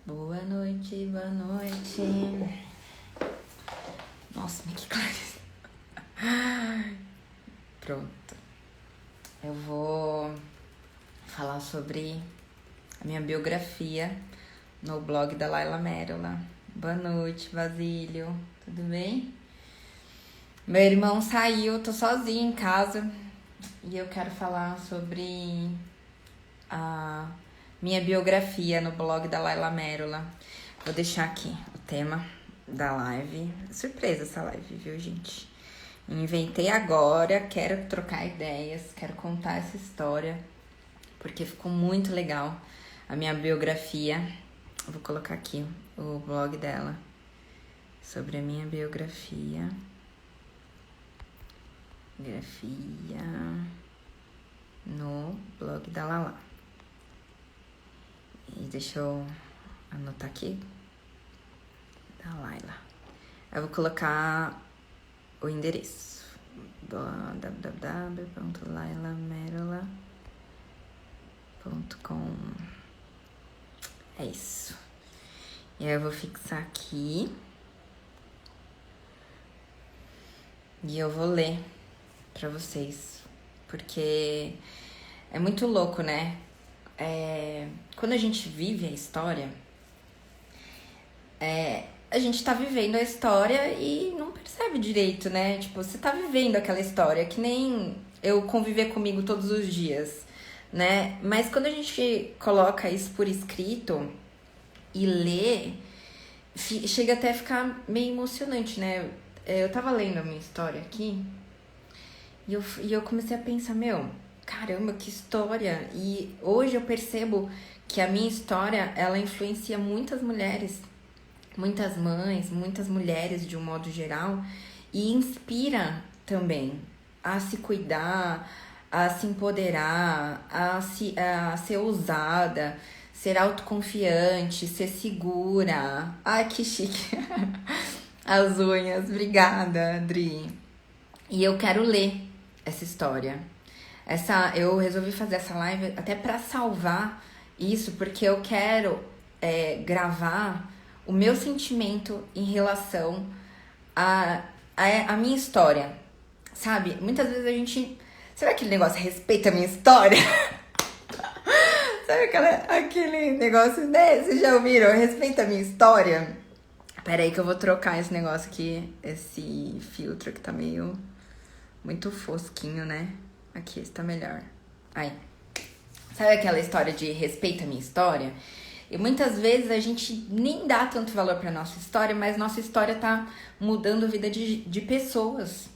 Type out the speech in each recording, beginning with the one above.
Boa noite, boa noite. Nossa, mas que clareza. Pronto. Eu vou falar sobre a minha biografia no blog da Laila Mérola. Boa noite, Basílio. Tudo bem? Meu irmão saiu, tô sozinha em casa e eu quero falar sobre a minha biografia no blog da Laila Mérola. Vou deixar aqui o tema da live. Surpresa essa live, viu, gente? Inventei agora, quero trocar ideias, quero contar essa história, porque ficou muito legal a minha biografia. Eu vou colocar aqui o blog dela, sobre a minha biografia. Biografia no blog da Lala. E deixa eu anotar aqui. Da Laila. Eu vou colocar o endereço. www.lailamerola.com. É isso. E aí eu vou fixar aqui. E eu vou ler pra vocês. Porque é muito louco, né? Quando a gente vive a história, a gente tá vivendo a história e não percebe direito, né? Tipo, você tá vivendo aquela história, que nem eu conviver comigo todos os dias, né? Mas quando a gente coloca isso por escrito e lê, chega até a ficar meio emocionante, né? Eu tava lendo a minha história aqui e eu comecei a pensar, caramba, que história! E hoje eu percebo que a minha história, ela influencia muitas mulheres, muitas mães, muitas mulheres de um modo geral, e inspira também a se cuidar, a se empoderar, a ser ousada, ser autoconfiante, ser segura. Ai, que chique! As unhas, obrigada, Adri. E eu quero ler essa história. Eu resolvi fazer essa live até para salvar isso, porque eu quero gravar o meu sentimento em relação à minha história, sabe? Muitas vezes a gente... Sabe aquele negócio, respeita a minha história? Sabe aquele negócio, né? Vocês já ouviram? Respeita a minha história? Pera aí que eu vou trocar esse negócio aqui, esse filtro que tá meio... muito fosquinho, né? Aqui, está melhor. Aí. Sabe aquela história de respeita a minha história? E muitas vezes a gente nem dá tanto valor pra nossa história, mas nossa história tá mudando a vida de pessoas.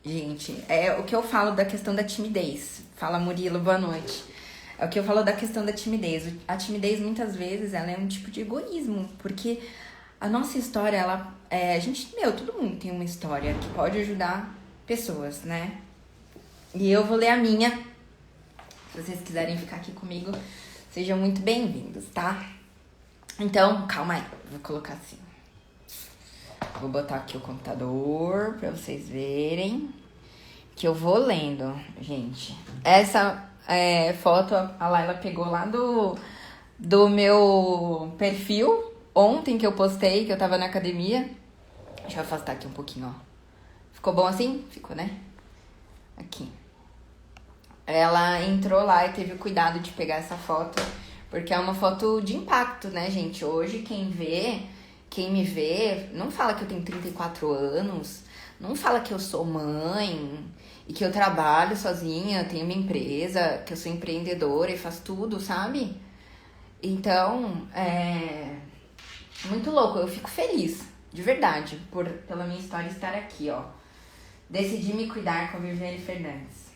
Gente, é o que eu falo da questão da timidez. Fala, Murilo, boa noite. É o que eu falo da questão da timidez. A timidez, muitas vezes, ela é um tipo de egoísmo, porque a nossa história, todo mundo tem uma história que pode ajudar pessoas, né? E eu vou ler a minha. Se vocês quiserem ficar aqui comigo, sejam muito bem-vindos, tá? Então, calma aí, vou colocar assim. Vou botar aqui o computador pra vocês verem que eu vou lendo, gente. Essa foto a Laila pegou lá do meu perfil ontem que eu postei, que eu tava na academia. Deixa eu afastar aqui um pouquinho, ó. Ficou bom assim? Ficou, né? Aqui. Ela entrou lá e teve o cuidado de pegar essa foto, porque é uma foto de impacto, né, gente? Hoje, quem me vê, não fala que eu tenho 34 anos, não fala que eu sou mãe e que eu trabalho sozinha, tenho uma empresa, que eu sou empreendedora e faço tudo, sabe? Então, muito louco. Eu fico feliz, de verdade, pela minha história estar aqui, ó. Decidi me cuidar com a Viviane Fernandes.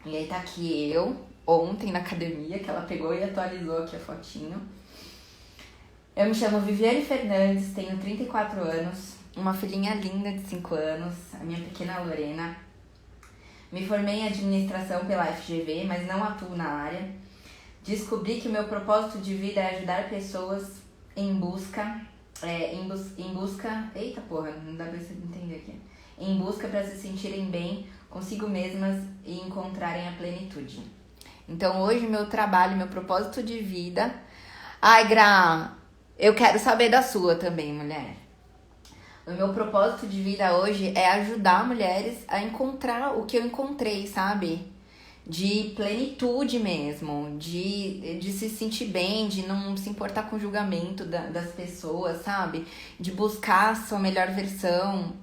E aí tá aqui eu, ontem na academia, que ela pegou e atualizou aqui a fotinho. Eu me chamo Viviane Fernandes, tenho 34 anos, uma filhinha linda de 5 anos, a minha pequena Lorena. Me formei em administração pela FGV, mas não atuo na área. Descobri que o meu propósito de vida é ajudar pessoas em busca... Eita porra, não dá pra você entender aqui. Em busca para se sentirem bem consigo mesmas e encontrarem a plenitude. Então hoje meu trabalho, meu propósito de vida... Ai, Gra, Eu quero saber da sua também, mulher. O meu propósito de vida hoje é ajudar mulheres a encontrar o que eu encontrei, sabe? De plenitude mesmo, de se sentir bem, de não se importar com o julgamento das pessoas, sabe? De buscar a sua melhor versão,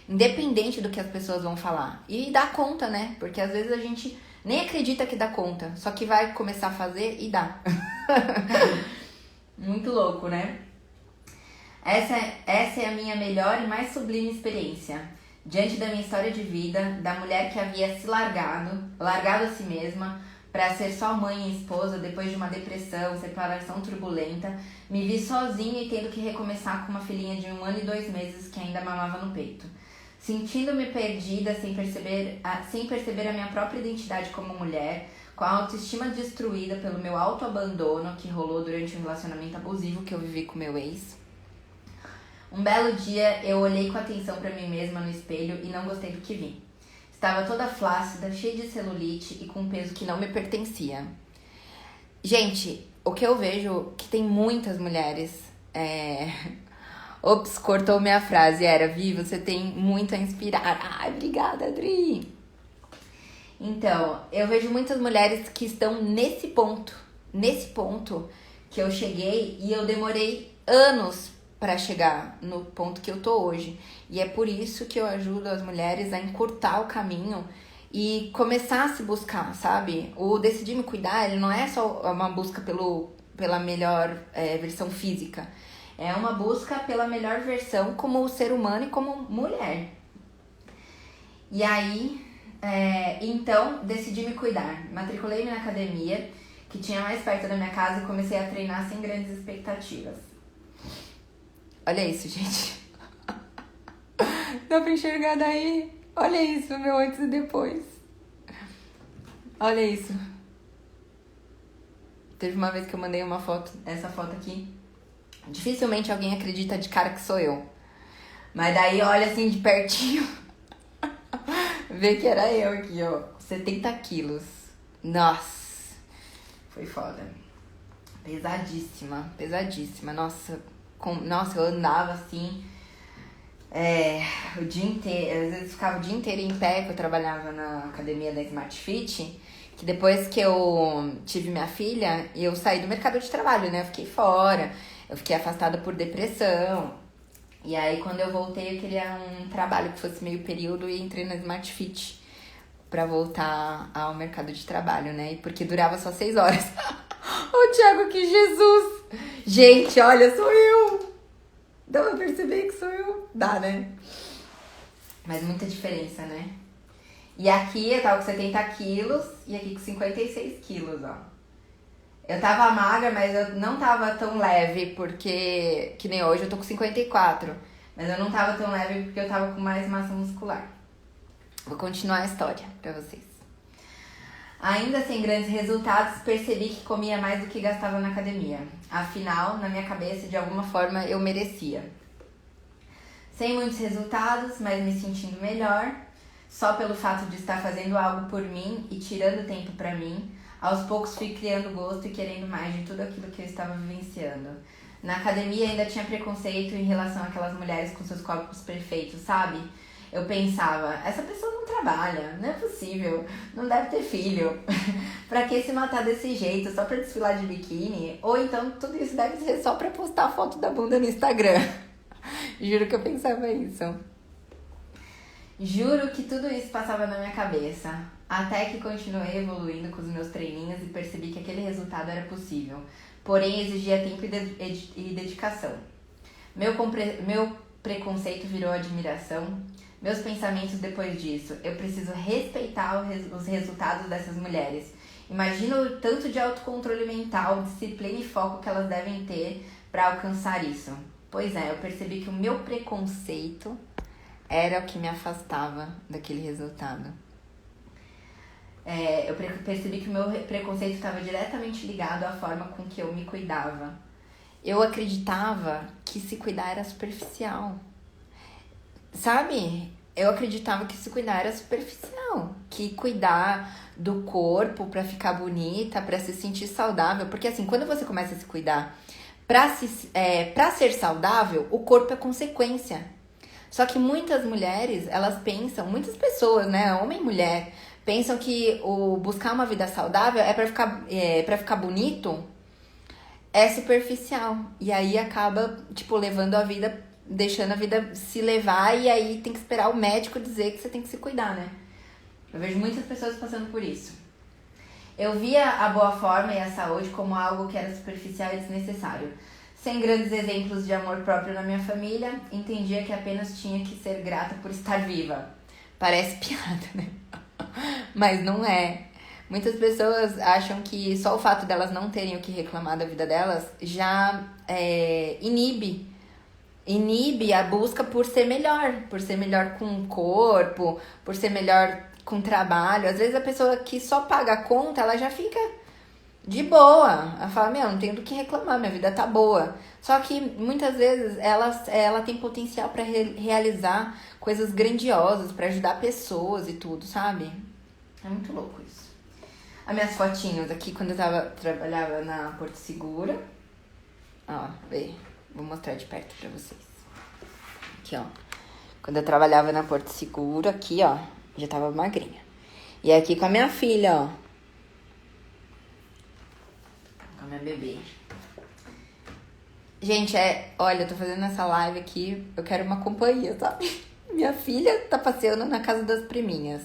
independente do que as pessoas vão falar. E dar conta, né? Porque às vezes a gente nem acredita que dá conta, só que vai começar a fazer e dá. Muito louco, né? Essa é a minha melhor e mais sublime experiência. Diante da minha história de vida, da mulher que havia se largado a si mesma, para ser só mãe e esposa depois de uma depressão, separação turbulenta, me vi sozinha e tendo que recomeçar com uma filhinha de 1 ano e 2 meses que ainda mamava no peito. Sentindo-me perdida sem perceber a minha própria identidade como mulher, com a autoestima destruída pelo meu autoabandono que rolou durante um relacionamento abusivo que eu vivi com meu ex. Um belo dia, eu olhei com atenção para mim mesma no espelho e não gostei do que vi. Estava toda flácida, cheia de celulite e com um peso que não me pertencia. Gente, o que eu vejo que tem muitas mulheres... Ops, cortou minha frase. Vi, você tem muito a inspirar. Ai, obrigada, Adri. Então, eu vejo muitas mulheres que estão nesse ponto que eu cheguei e eu demorei anos para chegar no ponto que eu tô hoje. E é por isso que eu ajudo as mulheres a encurtar o caminho e começar a se buscar, sabe? O decidir me cuidar, ele não é só uma busca pela melhor versão física. É uma busca pela melhor versão como ser humano e como mulher. E aí, então, decidi me cuidar. Matriculei-me na academia, que tinha mais perto da minha casa, e comecei a treinar sem grandes expectativas. Olha isso, gente. Dá pra enxergar daí? Olha isso, meu antes e depois. Olha isso. Teve uma vez que eu mandei uma foto, essa foto aqui. Dificilmente alguém acredita de cara que sou eu. Mas daí olha assim de pertinho. Vê que era eu aqui, ó. 70 quilos. Nossa. Foi foda. Pesadíssima. Nossa, eu andava assim o dia inteiro. Às vezes ficava o dia inteiro em pé, que eu trabalhava na academia da Smart Fit. Que depois que eu tive minha filha, eu saí do mercado de trabalho, né? Eu fiquei fora. Eu fiquei afastada por depressão. E aí, quando eu voltei, eu queria um trabalho que fosse meio período e entrei na Smart Fit pra voltar ao mercado de trabalho, né? Porque durava só 6 horas. Ô, Thiago, que Jesus! Gente, olha, sou eu! Dá pra perceber que sou eu? Dá, né? Mas muita diferença, né? E aqui eu tava com 70 quilos e aqui com 56 quilos, ó. Eu tava magra, mas eu não tava tão leve, porque... Que nem hoje, eu tô com 54. Mas eu não tava tão leve porque eu tava com mais massa muscular. Vou continuar a história pra vocês. Ainda sem grandes resultados, percebi que comia mais do que gastava na academia. Afinal, na minha cabeça, de alguma forma, eu merecia. Sem muitos resultados, mas me sentindo melhor, só pelo fato de estar fazendo algo por mim e tirando tempo pra mim, aos poucos fui criando gosto e querendo mais de tudo aquilo que eu estava vivenciando. Na academia ainda tinha preconceito em relação àquelas mulheres com seus corpos perfeitos, sabe? Eu pensava, essa pessoa não trabalha, não é possível, não deve ter filho. Pra que se matar desse jeito, só pra desfilar de biquíni? Ou então tudo isso deve ser só pra postar foto da bunda no Instagram. Juro que eu pensava isso. Juro que tudo isso passava na minha cabeça. Até que continuei evoluindo com os meus treininhos e percebi que aquele resultado era possível. Porém, exigia tempo e dedicação. Meu preconceito virou admiração. Meus pensamentos depois disso. Eu preciso respeitar os resultados dessas mulheres. Imagina o tanto de autocontrole mental, disciplina e foco que elas devem ter para alcançar isso. Pois é, eu percebi que o meu preconceito era o que me afastava daquele resultado. Eu percebi que o meu preconceito estava diretamente ligado à forma com que eu me cuidava. Eu acreditava que se cuidar era superficial. Sabe? Eu acreditava que se cuidar era superficial. Que cuidar do corpo pra ficar bonita, pra se sentir saudável. Porque assim, quando você começa a se cuidar Pra ser saudável, o corpo é consequência. Só que muitas mulheres, elas pensam, muitas pessoas, né, homem e mulher, pensam que o buscar uma vida saudável pra ficar bonito, é superficial. E aí acaba, tipo, levando a vida, deixando a vida se levar, e aí tem que esperar o médico dizer que você tem que se cuidar, né? Eu vejo muitas pessoas passando por isso. Eu via a boa forma e a saúde como algo que era superficial e desnecessário. Sem grandes exemplos de amor próprio na minha família, entendia que apenas tinha que ser grata por estar viva. Parece piada, né? Mas não é. Muitas pessoas acham que só o fato delas não terem o que reclamar da vida delas já inibe a busca por ser melhor com o corpo, por ser melhor com o trabalho. Às vezes a pessoa que só paga a conta, ela já fica de boa. Ela fala, não tenho do que reclamar, minha vida tá boa. Só que muitas vezes ela tem potencial para realizar coisas grandiosas, para ajudar pessoas e tudo, sabe? É muito louco isso. As minhas fotinhos aqui quando eu trabalhava na Porto Seguro. Ó, vê. Vou mostrar de perto pra vocês. Aqui, ó. Quando eu trabalhava na Porto Seguro, aqui, ó, já tava magrinha. E aqui com a minha filha, ó. Com a minha bebê. Gente, olha, eu tô fazendo essa live aqui, eu quero uma companhia, sabe? Minha filha tá passeando na casa das priminhas.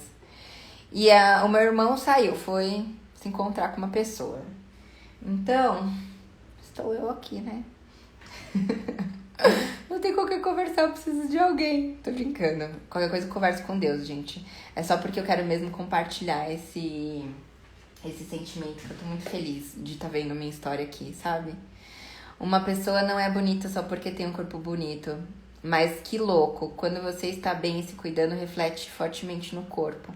E o meu irmão foi se encontrar com uma pessoa. Então, estou eu aqui, né? Não tem com quem conversar, eu preciso de alguém. Tô brincando. Qualquer coisa eu converso com Deus, gente. É só porque eu quero mesmo compartilhar esse sentimento, que eu tô muito feliz de estar vendo minha história aqui, sabe? Uma pessoa não é bonita só porque tem um corpo bonito. Mas que louco, quando você está bem e se cuidando, reflete fortemente no corpo.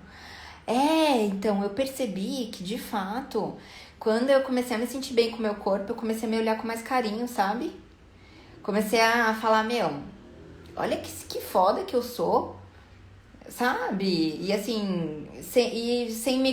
Então, eu percebi que, de fato, quando eu comecei a me sentir bem com o meu corpo, eu comecei a me olhar com mais carinho, sabe? Comecei a falar, olha que foda que eu sou, sabe? E assim,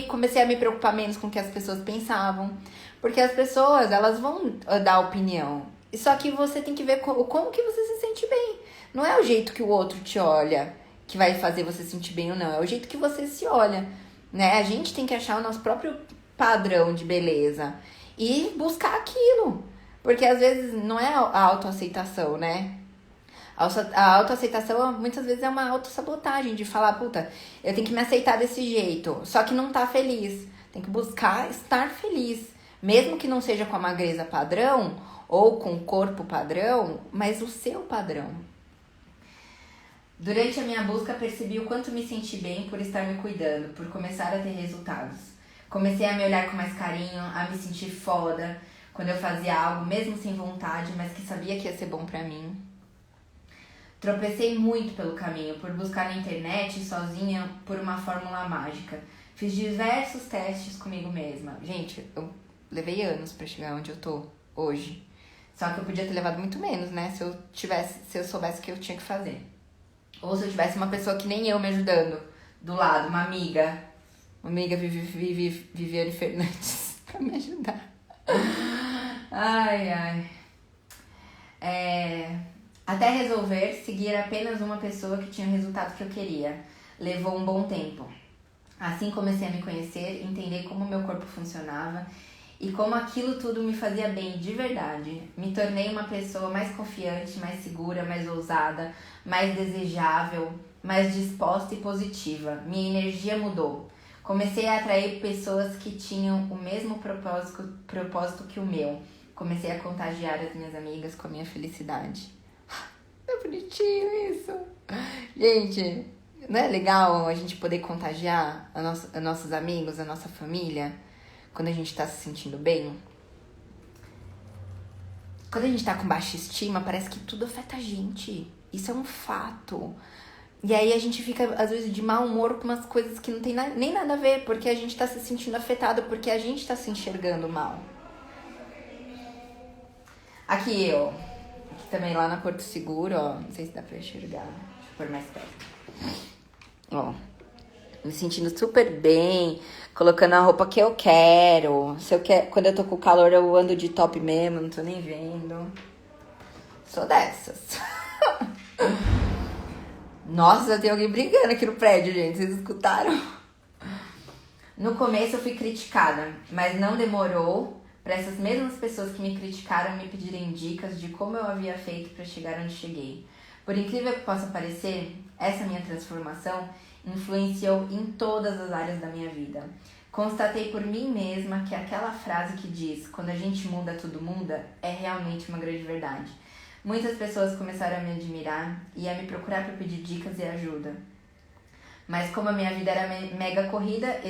comecei a me preocupar menos com o que as pessoas pensavam. Porque as pessoas, elas vão dar opinião. Só que você tem que ver como que você se sente bem. Não é o jeito que o outro te olha que vai fazer você se sentir bem ou não. É o jeito que você se olha, né? A gente tem que achar o nosso próprio padrão de beleza e buscar aquilo. Porque às vezes não é a autoaceitação, né? A autoaceitação muitas vezes é uma autossabotagem de falar, puta, eu tenho que me aceitar desse jeito. Só que não tá feliz. Tem que buscar estar feliz. Mesmo que não seja com a magreza padrão ou com o corpo padrão, mas o seu padrão. Durante a minha busca, percebi o quanto me senti bem por estar me cuidando, por começar a ter resultados. Comecei a me olhar com mais carinho, a me sentir foda quando eu fazia algo, mesmo sem vontade, mas que sabia que ia ser bom pra mim. Tropecei muito pelo caminho, por buscar na internet, sozinha, por uma fórmula mágica. Fiz diversos testes comigo mesma. Gente, eu levei anos pra chegar onde eu tô hoje. Só que eu podia ter levado muito menos, né? Se eu soubesse o que eu tinha que fazer. Ou se eu tivesse uma pessoa que nem eu me ajudando do lado, uma amiga Viviane Fernandes, pra me ajudar. Ai. Até resolver seguir apenas uma pessoa que tinha o resultado que eu queria. Levou um bom tempo. Assim comecei a me conhecer, entender como meu corpo funcionava e como aquilo tudo me fazia bem de verdade. Me tornei uma pessoa mais confiante, mais segura, mais ousada, mais desejável, mais disposta e positiva. Minha energia mudou. Comecei a atrair pessoas que tinham o mesmo propósito que o meu. Comecei a contagiar as minhas amigas com a minha felicidade. É bonitinho isso. Gente, não é legal a gente poder contagiar a nossos amigos, a nossa família, quando a gente tá se sentindo bem? Quando a gente tá com baixa estima, parece que tudo afeta a gente. Isso é um fato. E aí a gente fica, às vezes, de mau humor com umas coisas que não tem nem nada a ver, porque a gente tá se sentindo afetado, porque a gente tá se enxergando mal. Aqui eu. Aqui também lá na Porto Seguro, ó. Não sei se dá pra enxergar. Deixa eu pôr mais perto. Ó. Me sentindo super bem, colocando a roupa que eu quero. Se eu quero, quando eu tô com calor, eu ando de top mesmo, não tô nem vendo. Sou dessas. Nossa, tem alguém brigando aqui no prédio, gente. Vocês escutaram? No começo eu fui criticada, mas não demorou para essas mesmas pessoas que me criticaram me pedirem dicas de como eu havia feito para chegar onde cheguei. Por incrível que possa parecer, essa minha transformação influenciou em todas as áreas da minha vida. Constatei por mim mesma que aquela frase que diz "quando a gente muda, tudo muda" é realmente uma grande verdade. Muitas pessoas começaram a me admirar e a me procurar para pedir dicas e ajuda. Mas como a minha vida era mega corrida,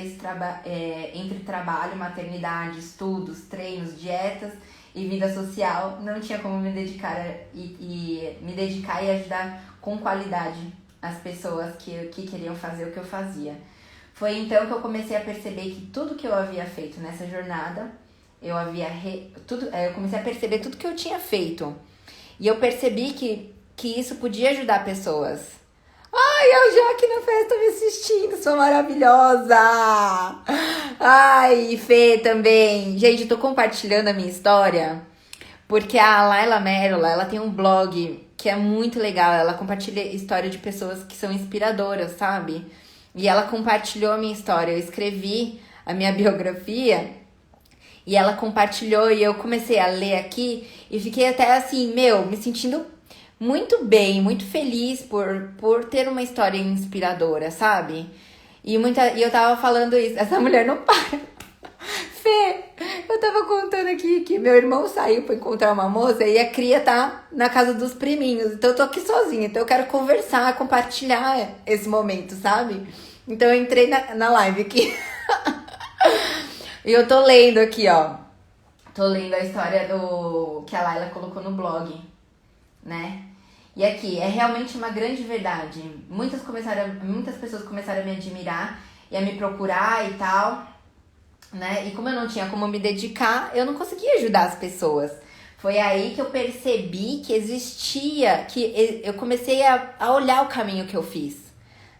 entre trabalho, maternidade, estudos, treinos, dietas e vida social, não tinha como me dedicar e ajudar com qualidade as pessoas que queriam fazer o que eu fazia. Foi então que eu comecei a perceber que tudo que eu havia feito nessa jornada, eu comecei a perceber tudo que eu tinha feito. E eu percebi que isso podia ajudar pessoas. Ai, eu já aqui na festa me assistindo, sou maravilhosa! Ai, Fê também. Gente, eu tô compartilhando a minha história porque a Laila Merola, ela tem um blog que é muito legal. Ela compartilha história de pessoas que são inspiradoras, sabe? E ela compartilhou a minha história. Eu escrevi a minha biografia e ela compartilhou e eu comecei a ler aqui e fiquei até assim, me sentindo muito bem, muito feliz por ter uma história inspiradora, sabe? E eu tava falando isso, essa mulher não para. Fê, eu tava contando aqui que meu irmão saiu pra encontrar uma moça e a cria tá na casa dos priminhos. Então eu tô aqui sozinha, então eu quero conversar, compartilhar esse momento, sabe? Então eu entrei na live aqui. E eu tô lendo aqui, ó. Tô lendo a história que a Laila colocou no blog, né? E aqui, é realmente uma grande verdade. Muitas pessoas começaram a me admirar e a me procurar e tal, né? E como eu não tinha como me dedicar, eu não conseguia ajudar as pessoas. Foi aí que eu percebi que eu comecei a olhar o caminho que eu fiz,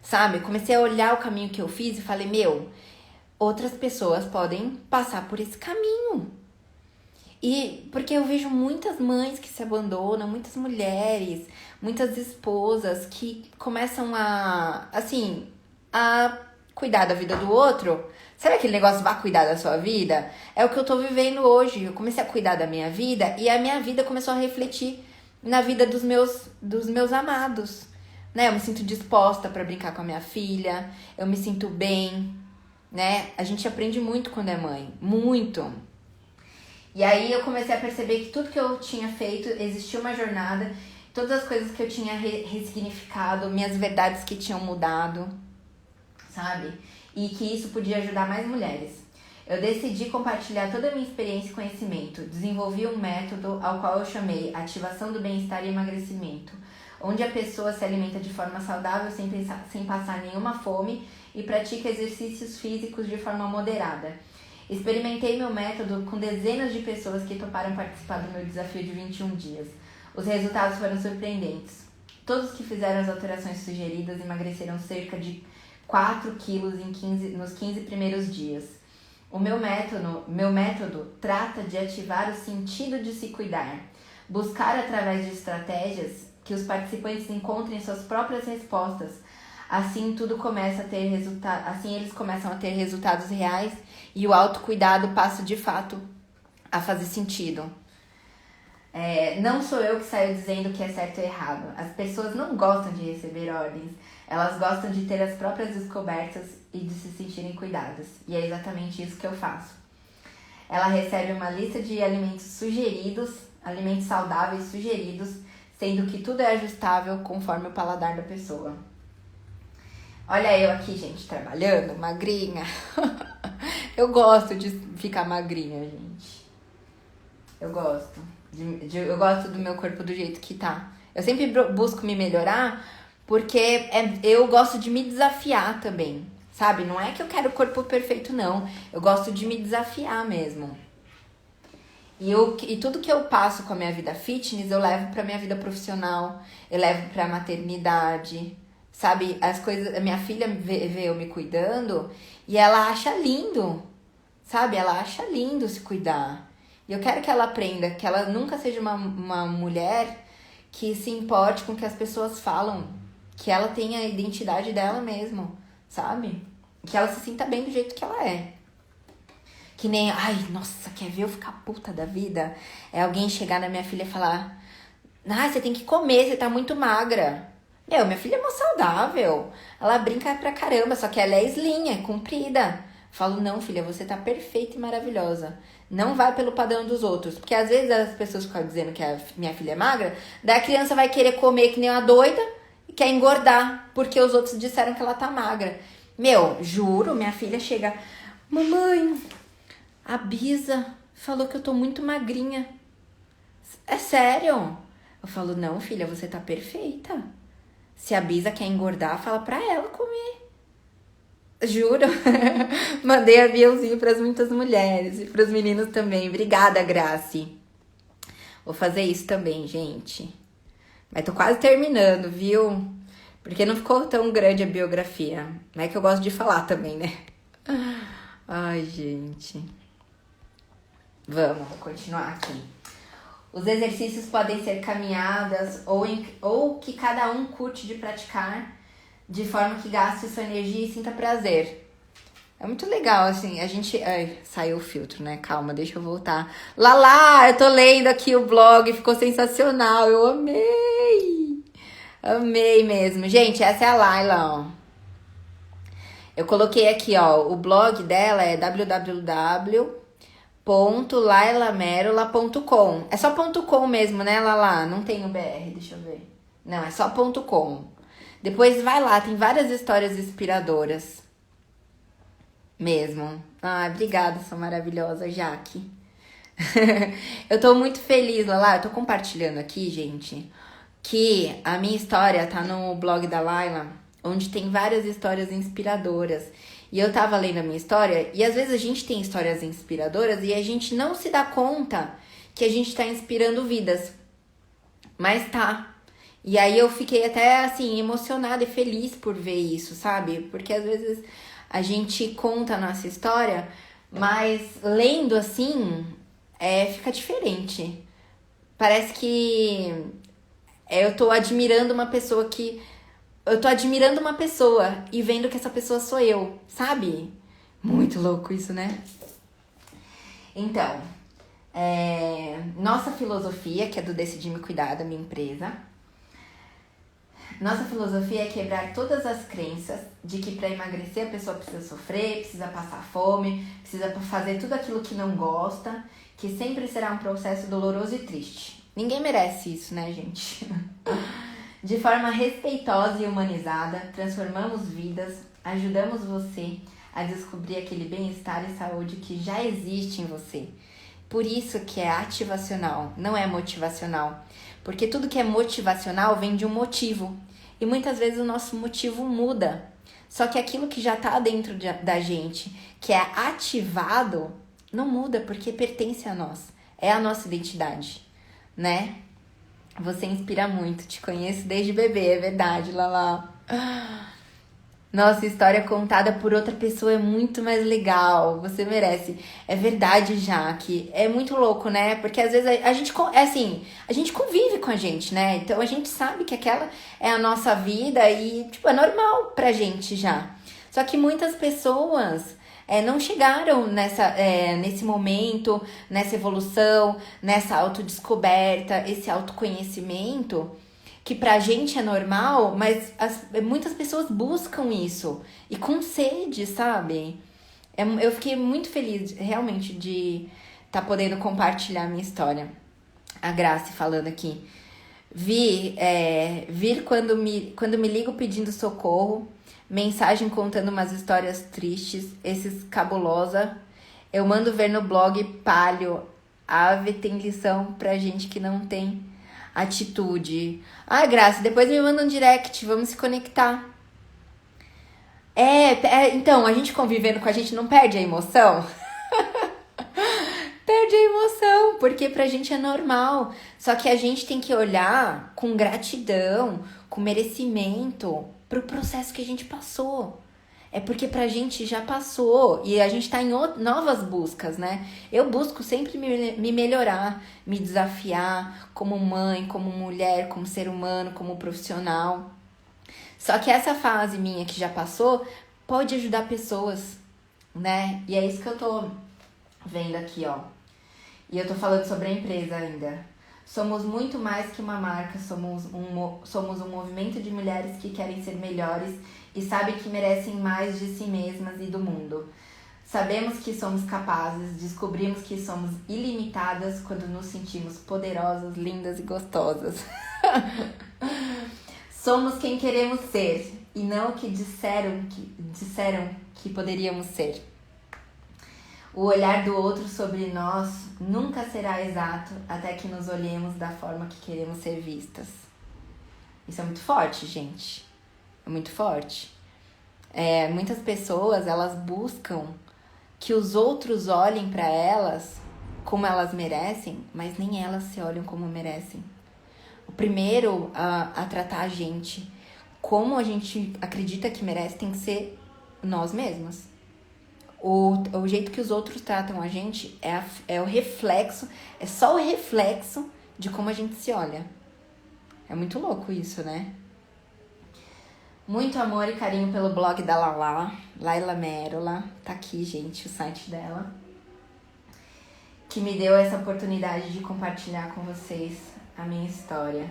sabe? Comecei a olhar o caminho que eu fiz e falei, outras pessoas podem passar por esse caminho. E porque eu vejo muitas mães que se abandonam, muitas mulheres, muitas esposas que começam a cuidar da vida do outro. Sabe aquele negócio, vá cuidar da sua vida? É o que eu tô vivendo hoje. Eu comecei a cuidar da minha vida e a minha vida começou a refletir na vida dos meus amados, né? Eu me sinto disposta para brincar com a minha filha, eu me sinto bem, né? A gente aprende muito quando é mãe, muito. E aí eu comecei a perceber que tudo que eu tinha feito, existia uma jornada, todas as coisas que eu tinha ressignificado, minhas verdades que tinham mudado, sabe? E que isso podia ajudar mais mulheres. Eu decidi compartilhar toda a minha experiência e conhecimento. Desenvolvi um método ao qual eu chamei Ativação do Bem-Estar e Emagrecimento, onde a pessoa se alimenta de forma saudável sem passar nenhuma fome e pratica exercícios físicos de forma moderada. Experimentei meu método com dezenas de pessoas que toparam participar do meu desafio de 21 dias. Os resultados foram surpreendentes. Todos que fizeram as alterações sugeridas emagreceram cerca de 4 quilos nos 15 primeiros dias. O meu método trata de ativar o sentido de se cuidar, buscar através de estratégias que os participantes encontrem suas próprias respostas. Assim eles começam a ter resultados reais e o autocuidado passa de fato a fazer sentido. Não sou eu que saio dizendo que é certo ou errado. As pessoas não gostam de receber ordens. Elas gostam de ter as próprias descobertas e de se sentirem cuidadas. E é exatamente isso que eu faço. Ela recebe uma lista de alimentos saudáveis sugeridos, sendo que tudo é ajustável conforme o paladar da pessoa. Olha eu aqui, gente, trabalhando, magrinha. Eu gosto de ficar magrinha, gente. Eu gosto. Eu gosto do meu corpo do jeito que tá. Eu sempre busco me melhorar porque eu gosto de me desafiar também, sabe? Não é que eu quero o corpo perfeito, não. Eu gosto de me desafiar mesmo. E tudo que eu passo com a minha vida fitness, eu levo pra minha vida profissional. Eu levo pra maternidade, sabe? As coisas, a minha filha vê eu me cuidando e ela acha lindo, sabe? Ela acha lindo se cuidar. E eu quero que ela aprenda, que ela nunca seja uma mulher que se importe com o que as pessoas falam, que ela tenha a identidade dela mesmo, sabe? Que ela se sinta bem do jeito que ela é. Que nem, ai, nossa, quer ver eu ficar puta da vida? É alguém chegar na minha filha e falar, ah, você tem que comer, você tá muito magra. Meu, minha filha é mó saudável. Ela brinca pra caramba, só que ela é slim, é comprida. Falo, não, filha, você tá perfeita e maravilhosa. Não vai pelo padrão dos outros. Porque às vezes as pessoas ficam dizendo que a minha filha é magra, daí a criança vai querer comer que nem uma doida e quer engordar, porque os outros disseram que ela tá magra. Meu, juro, minha filha chega, mamãe, a Bisa falou que eu tô muito magrinha. É sério? Eu falo, não, filha, você tá perfeita. Se a Bisa quer engordar, fala pra ela comer. Juro. Mandei aviãozinho pras muitas mulheres e pros meninos também. Obrigada, Graci. Vou fazer isso também, gente. Mas tô quase terminando, viu? Porque não ficou tão grande a biografia. Mas é que eu gosto de falar também, né? Ai, gente. Vou continuar aqui. Os exercícios podem ser caminhadas ou que cada um curte de praticar de forma que gaste sua energia e sinta prazer. É muito legal, assim, a gente... Ai, saiu o filtro, né? Calma, deixa eu voltar. Lala, eu tô lendo aqui o blog, ficou sensacional, eu amei! Amei mesmo. Gente, essa é a Laila, ó. Eu coloquei aqui, ó, o blog dela é www.lailamerola.com. É só .com mesmo, né, Lala? Não tem o BR, deixa eu ver. Não, é só .com. Depois vai lá, tem várias histórias inspiradoras. Mesmo. Ai, obrigada, sua maravilhosa, Jaque. Eu tô muito feliz, Lala. Eu tô compartilhando aqui, gente, que a minha história tá no blog da Laila, onde tem várias histórias inspiradoras. E eu tava lendo a minha história, e às vezes a gente tem histórias inspiradoras e a gente não se dá conta que a gente tá inspirando vidas. Mas tá. E aí eu fiquei até, assim, emocionada e feliz por ver isso, sabe? Porque às vezes a gente conta a nossa história, mas lendo assim, fica diferente. Parece que eu tô admirando uma pessoa que... Eu tô admirando uma pessoa e vendo que essa pessoa sou eu, sabe? Muito louco isso, né? Então, nossa filosofia, que é do Decidi Me Cuidar, da minha empresa... Nossa filosofia é quebrar todas as crenças de que para emagrecer a pessoa precisa sofrer, precisa passar fome, precisa fazer tudo aquilo que não gosta, que sempre será um processo doloroso e triste. Ninguém merece isso, né, gente? De forma respeitosa e humanizada, transformamos vidas, ajudamos você a descobrir aquele bem-estar e saúde que já existe em você. Por isso que é ativacional, não é motivacional. Porque tudo que é motivacional vem de um motivo. E muitas vezes o nosso motivo muda. Só que aquilo que já está dentro da gente, que é ativado, não muda porque pertence a nós. É a nossa identidade, né? Você inspira muito. Te conheço desde bebê, é verdade, Lala. Nossa, história contada por outra pessoa é muito mais legal. Você merece. É verdade, Jaque. É muito louco, né? Porque às vezes a gente a gente convive com a gente, né? Então a gente sabe que aquela é a nossa vida e, tipo, é normal pra gente já. Só que muitas pessoas não chegaram nesse momento, nessa evolução, nessa autodescoberta, esse autoconhecimento, que pra gente é normal, mas muitas pessoas buscam isso. E com sede, sabe? Eu fiquei muito feliz, realmente, de estar podendo compartilhar a minha história. A Grace falando aqui. Vir quando me ligo pedindo socorro, mensagem contando umas histórias tristes, esses cabulosa. Eu mando ver no blog Palio. Ave tem lição pra gente que não tem atitude. Ai, Graça, depois me manda um direct, vamos se conectar. Então, a gente convivendo com a gente não perde a emoção? Perde a emoção, porque pra gente é normal. Só que a gente tem que olhar com gratidão, com merecimento pro processo que a gente passou. É porque pra gente já passou e a gente tá em novas buscas, né? Eu busco sempre me melhorar, me desafiar como mãe, como mulher, como ser humano, como profissional. Só que essa fase minha que já passou pode ajudar pessoas, né? E é isso que eu tô vendo aqui, ó. E eu tô falando sobre a empresa ainda. Somos muito mais que uma marca, somos um movimento de mulheres que querem ser melhores e sabem que merecem mais de si mesmas e do mundo. Sabemos que somos capazes, descobrimos que somos ilimitadas quando nos sentimos poderosas, lindas e gostosas. Somos quem queremos ser e não o que disseram que poderíamos ser. O olhar do outro sobre nós nunca será exato até que nos olhemos da forma que queremos ser vistas. Isso é muito forte, gente. É muito forte. Muitas pessoas, elas buscam que os outros olhem para elas como elas merecem, mas nem elas se olham como merecem. O primeiro a tratar a gente como a gente acredita que merece tem que ser nós mesmas. O jeito que os outros tratam a gente é o reflexo, é só o reflexo de como a gente se olha. É muito louco isso, né? Muito amor e carinho pelo blog da Laila Merola. Tá aqui, gente, o site dela. Que me deu essa oportunidade de compartilhar com vocês a minha história.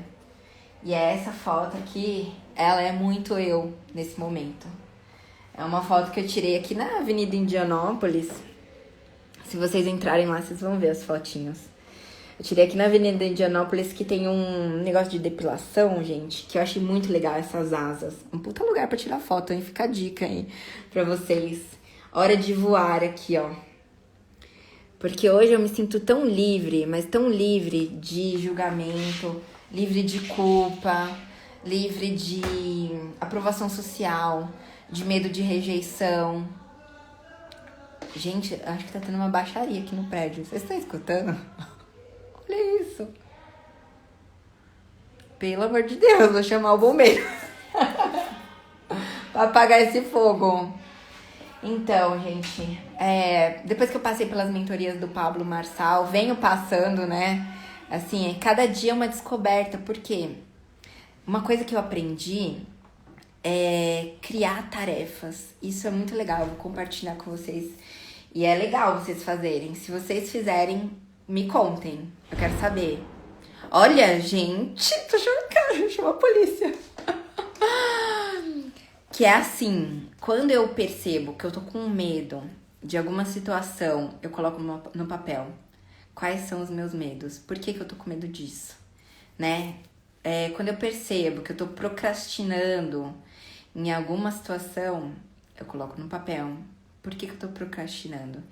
E essa foto aqui, ela é muito eu nesse momento. É uma foto que eu tirei aqui na Avenida Indianópolis. Se vocês entrarem lá, vocês vão ver as fotinhos. Eu tirei aqui na Avenida Indianópolis, que tem um negócio de depilação, gente, que eu achei muito legal essas asas. Um puta lugar pra tirar foto, hein? Fica a dica aí pra vocês. Hora de voar aqui, ó. Porque hoje eu me sinto tão livre, mas tão livre de julgamento, livre de culpa, livre de aprovação social, de medo de rejeição. Gente, acho que tá tendo uma baixaria aqui no prédio. Vocês estão escutando? Olha isso. Pelo amor de Deus, vou chamar o bombeiro pra apagar esse fogo. Então, gente, depois que eu passei pelas mentorias do Pablo Marçal, venho passando, né? Assim, cada dia é uma descoberta. Porque uma coisa que eu aprendi é criar tarefas. Isso é muito legal, eu vou compartilhar com vocês. E é legal vocês fazerem. Se vocês fizerem, me contem. Eu quero saber. Olha, gente, tô chocada, chama a polícia. Que é assim, quando eu percebo que eu tô com medo de alguma situação, eu coloco no papel. Quais são os meus medos? Por que eu tô com medo disso? Né? Quando eu percebo que eu tô procrastinando em alguma situação, eu coloco no papel. Por que eu tô procrastinando?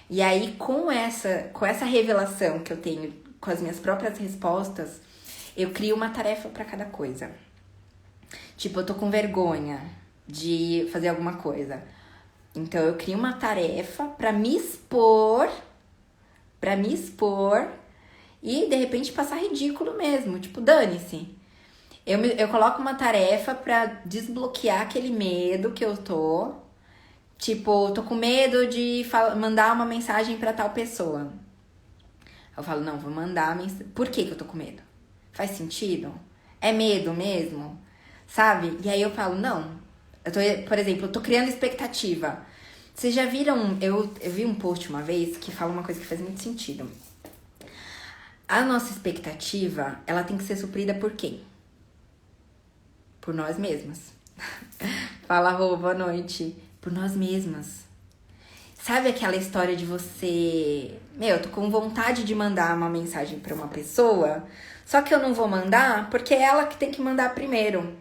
E aí, com essa revelação que eu tenho com as minhas próprias respostas, eu crio uma tarefa para cada coisa. Tipo, eu tô com vergonha de fazer alguma coisa. Então, eu crio uma tarefa para me expor e, de repente, passar ridículo mesmo. Tipo, dane-se. Eu coloco uma tarefa pra desbloquear aquele medo que eu tô. Tipo, tô com medo de mandar uma mensagem pra tal pessoa. Eu falo, não, vou mandar a mensagem. Por que eu tô com medo? Faz sentido? É medo mesmo? Sabe? E aí eu falo, não. Por exemplo, eu tô criando expectativa. Vocês já viram... Eu vi um post uma vez que fala uma coisa que faz muito sentido. A nossa expectativa, ela tem que ser suprida por quem? Por nós mesmas. Fala, Rô, boa noite. Por nós mesmas. Sabe aquela história de você... eu tô com vontade de mandar uma mensagem pra uma pessoa, só que eu não vou mandar porque é ela que tem que mandar primeiro.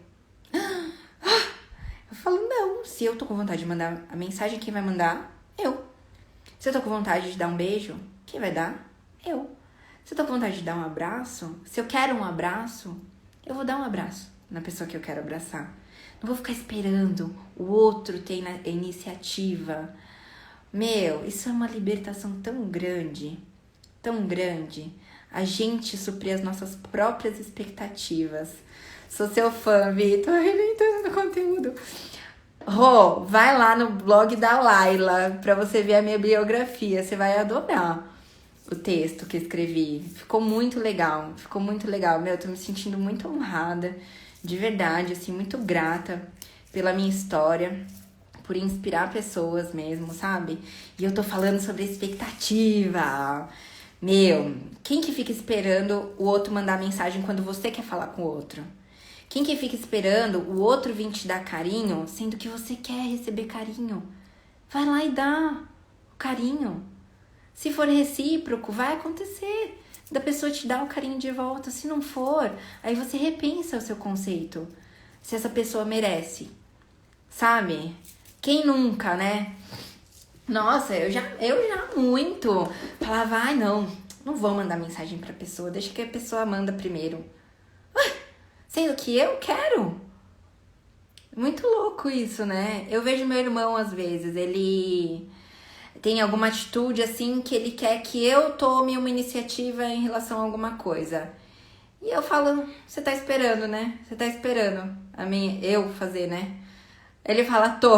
Eu falo, não. Se eu tô com vontade de mandar a mensagem, quem vai mandar? Eu. Se eu tô com vontade de dar um beijo, quem vai dar? Eu. Se eu tô com vontade de dar um abraço, se eu quero um abraço, eu vou dar um abraço na pessoa que eu quero abraçar. Não vou ficar esperando o outro ter a iniciativa. Isso é uma libertação tão grande, a gente suprir as nossas próprias expectativas. Sou seu fã, Vi. Tô arrebentando no conteúdo. Rô, vai lá no blog da Laila pra você ver a minha biografia. Você vai adorar o texto que escrevi. Ficou muito legal. Ficou muito legal. Meu, eu tô me sentindo muito honrada. De verdade, assim, muito grata pela minha história. Por inspirar pessoas mesmo, sabe? E eu tô falando sobre expectativa. Meu, quem que fica esperando o outro mandar mensagem quando você quer falar com o outro? Quem que fica esperando o outro vir te dar carinho, sendo que você quer receber carinho? Vai lá e dá o carinho. Se for recíproco, vai acontecer da pessoa te dar o carinho de volta. Se não for, aí você repensa o seu conceito. Se essa pessoa merece, sabe? Quem nunca, né? Nossa, eu já muito falava, ai não vou mandar mensagem pra pessoa, deixa que a pessoa manda primeiro. Sendo que eu quero. Muito louco isso, né? Eu vejo meu irmão às vezes, ele tem alguma atitude assim que ele quer que eu tome uma iniciativa em relação a alguma coisa. E eu falo, você tá esperando, né? Você tá esperando eu fazer, né? Ele fala, tô.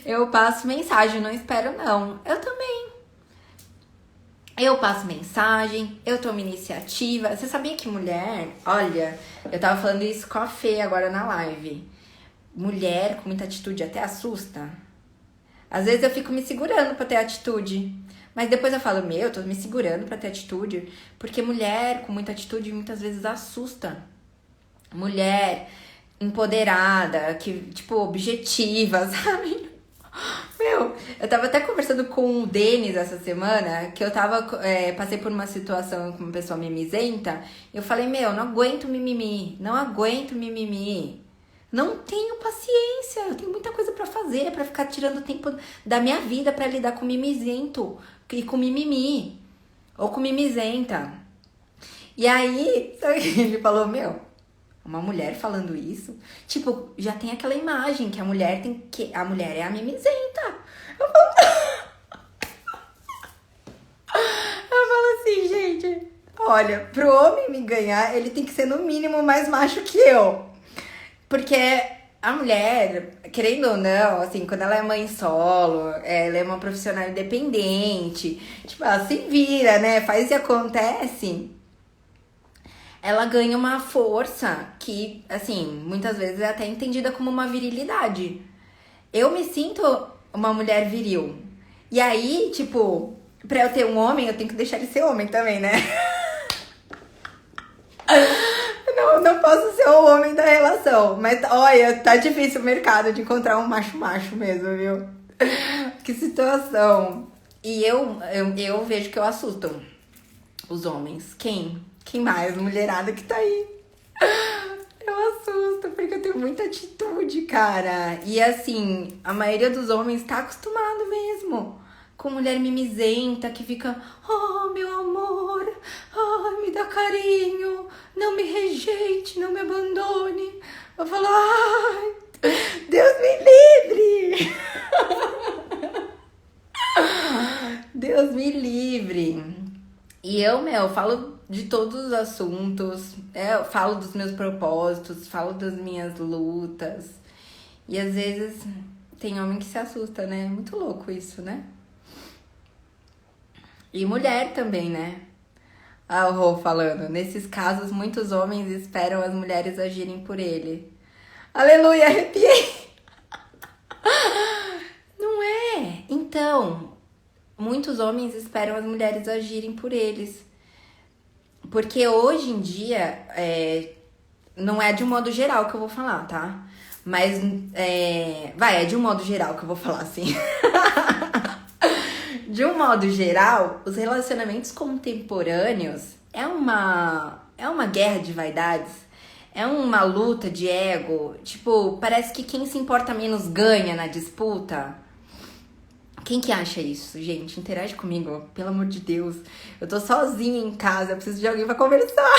Eu passo mensagem, não espero não. Eu também. Eu passo mensagem, eu tomo iniciativa. Você sabia que mulher... Olha, eu tava falando isso com a Fê agora na live. Mulher com muita atitude até assusta. Às vezes eu fico me segurando pra ter atitude. Mas depois eu falo, eu tô me segurando pra ter atitude. Porque mulher com muita atitude muitas vezes assusta. Mulher empoderada, que, tipo, objetiva, sabe? Meu, eu tava até conversando com o Denis essa semana, que eu passei por uma situação com uma pessoa mimizenta, e eu falei, não aguento mimimi, não aguento mimimi. Não tenho paciência, eu tenho muita coisa pra fazer, pra ficar tirando tempo da minha vida pra lidar com mimizento e com mimimi, ou com mimizenta. E aí, ele falou, uma mulher falando isso, tipo, já tem aquela imagem que a mulher é a mimizenta. Eu falo assim, gente, olha, pro homem me ganhar, ele tem que ser no mínimo mais macho que eu. Porque a mulher, querendo ou não, assim, quando ela é mãe solo, ela é uma profissional independente, tipo, ela se vira, né, faz e acontece. Ela ganha uma força que, assim, muitas vezes é até entendida como uma virilidade. Eu me sinto uma mulher viril. E aí, tipo, pra eu ter um homem, eu tenho que deixar ele ser homem também, né? Não posso ser o homem da relação. Mas, olha, tá difícil o mercado de encontrar um macho mesmo, viu? Que situação. E eu vejo que eu assusto os homens. Quem mais? Mulherada que tá aí. Eu assusto, porque eu tenho muita atitude, cara. E assim, a maioria dos homens tá acostumado mesmo com mulher mimizenta que fica, oh, meu amor, oh, me dá carinho, não me rejeite, não me abandone. Eu falo, ai, Deus me livre. Deus me livre. E eu falo de todos os assuntos, eu falo dos meus propósitos, falo das minhas lutas. E às vezes tem homem que se assusta, né? Muito louco isso, né? E mulher também, né? Ah, o Rô falando, nesses casos muitos homens esperam as mulheres agirem por ele. Aleluia, arrepiei! Não é? Então, muitos homens esperam as mulheres agirem por eles. Porque hoje em dia, não é de um modo geral que eu vou falar, tá? Mas, é de um modo geral que eu vou falar, assim. De um modo geral, os relacionamentos contemporâneos é uma guerra de vaidades, é uma luta de ego. Tipo, parece que quem se importa menos ganha na disputa. Quem que acha isso, gente? Interage comigo, pelo amor de Deus. Eu tô sozinha em casa, eu preciso de alguém pra conversar.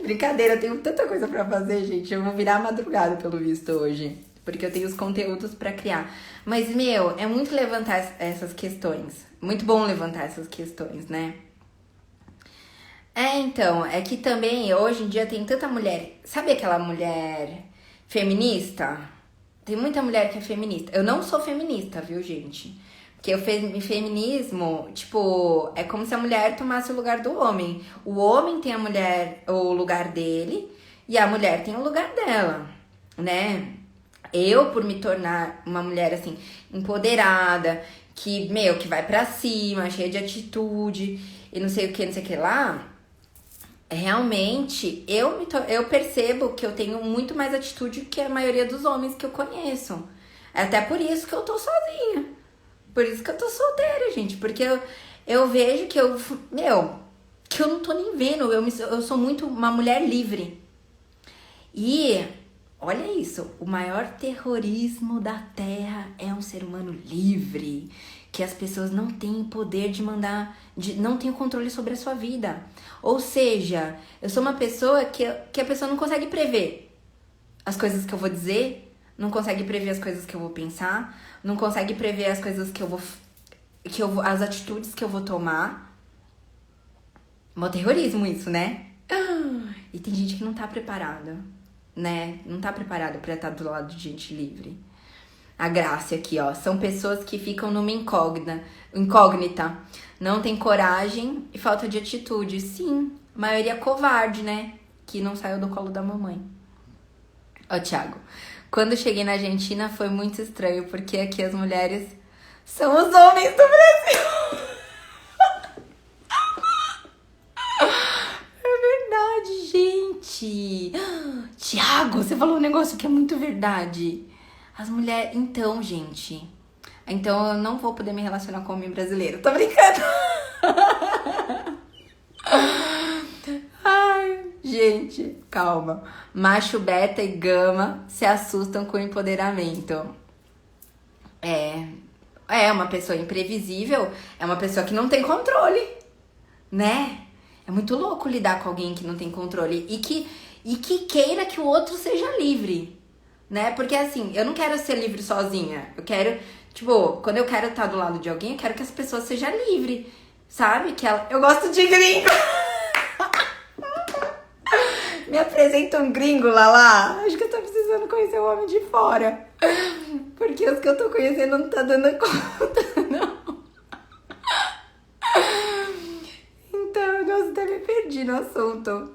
Brincadeira, eu tenho tanta coisa pra fazer, gente. Eu vou virar a madrugada, pelo visto, hoje. Porque eu tenho os conteúdos pra criar. Mas, é muito levantar essas questões. Muito bom levantar essas questões, né? Então, é que também hoje em dia tem tanta mulher. Sabe aquela mulher feminista? Tem muita mulher que é feminista. Eu não sou feminista, viu, gente? Porque feminismo, tipo, é como se a mulher tomasse o lugar do homem. O homem tem a mulher, o lugar dele, e a mulher tem o lugar dela, né? Eu, por me tornar uma mulher, assim, empoderada, que vai pra cima, cheia de atitude, e não sei o que, não sei o que lá, realmente, eu percebo que eu tenho muito mais atitude que a maioria dos homens que eu conheço. É até por isso que eu tô sozinha. Por isso que eu tô solteira, gente. Porque eu vejo que que eu não tô nem vendo. Eu sou muito uma mulher livre. E, olha isso, o maior terrorismo da Terra é um ser humano livre. Que as pessoas não têm poder de mandar, não têm o controle sobre a sua vida. Ou seja, eu sou uma pessoa que a pessoa não consegue prever as coisas que eu vou dizer, não consegue prever as coisas que eu vou pensar, não consegue prever as coisas as atitudes que eu vou tomar. Mó terrorismo isso, né? E tem gente que não tá preparada, né? Não tá preparada pra estar do lado de gente livre. A Graça aqui, ó. São pessoas que ficam numa incógnita. Não tem coragem e falta de atitude. Sim, a maioria covarde, né? Que não saiu do colo da mamãe. Ó, Thiago. Quando cheguei na Argentina foi muito estranho, porque aqui as mulheres são os homens do Brasil. É verdade, gente. Thiago, você falou um negócio que é muito verdade. As mulheres... Então, gente... Então eu não vou poder me relacionar com homem brasileiro. Tô brincando. Ai, gente, calma. Macho, beta e gama se assustam com o empoderamento. É uma pessoa imprevisível. É uma pessoa que não tem controle, né? É muito louco lidar com alguém que não tem controle. E que queira que o outro seja livre, né? Porque assim, eu não quero ser livre sozinha. Eu quero, tipo, quando eu quero estar do lado de alguém, eu quero que essa pessoa seja livre, sabe? Eu gosto de gringo. Me apresenta um gringo, Lala. Acho que eu tô precisando conhecer um homem de fora. Porque os que eu tô conhecendo não tá dando conta, não. Então, eu até me perdi no assunto.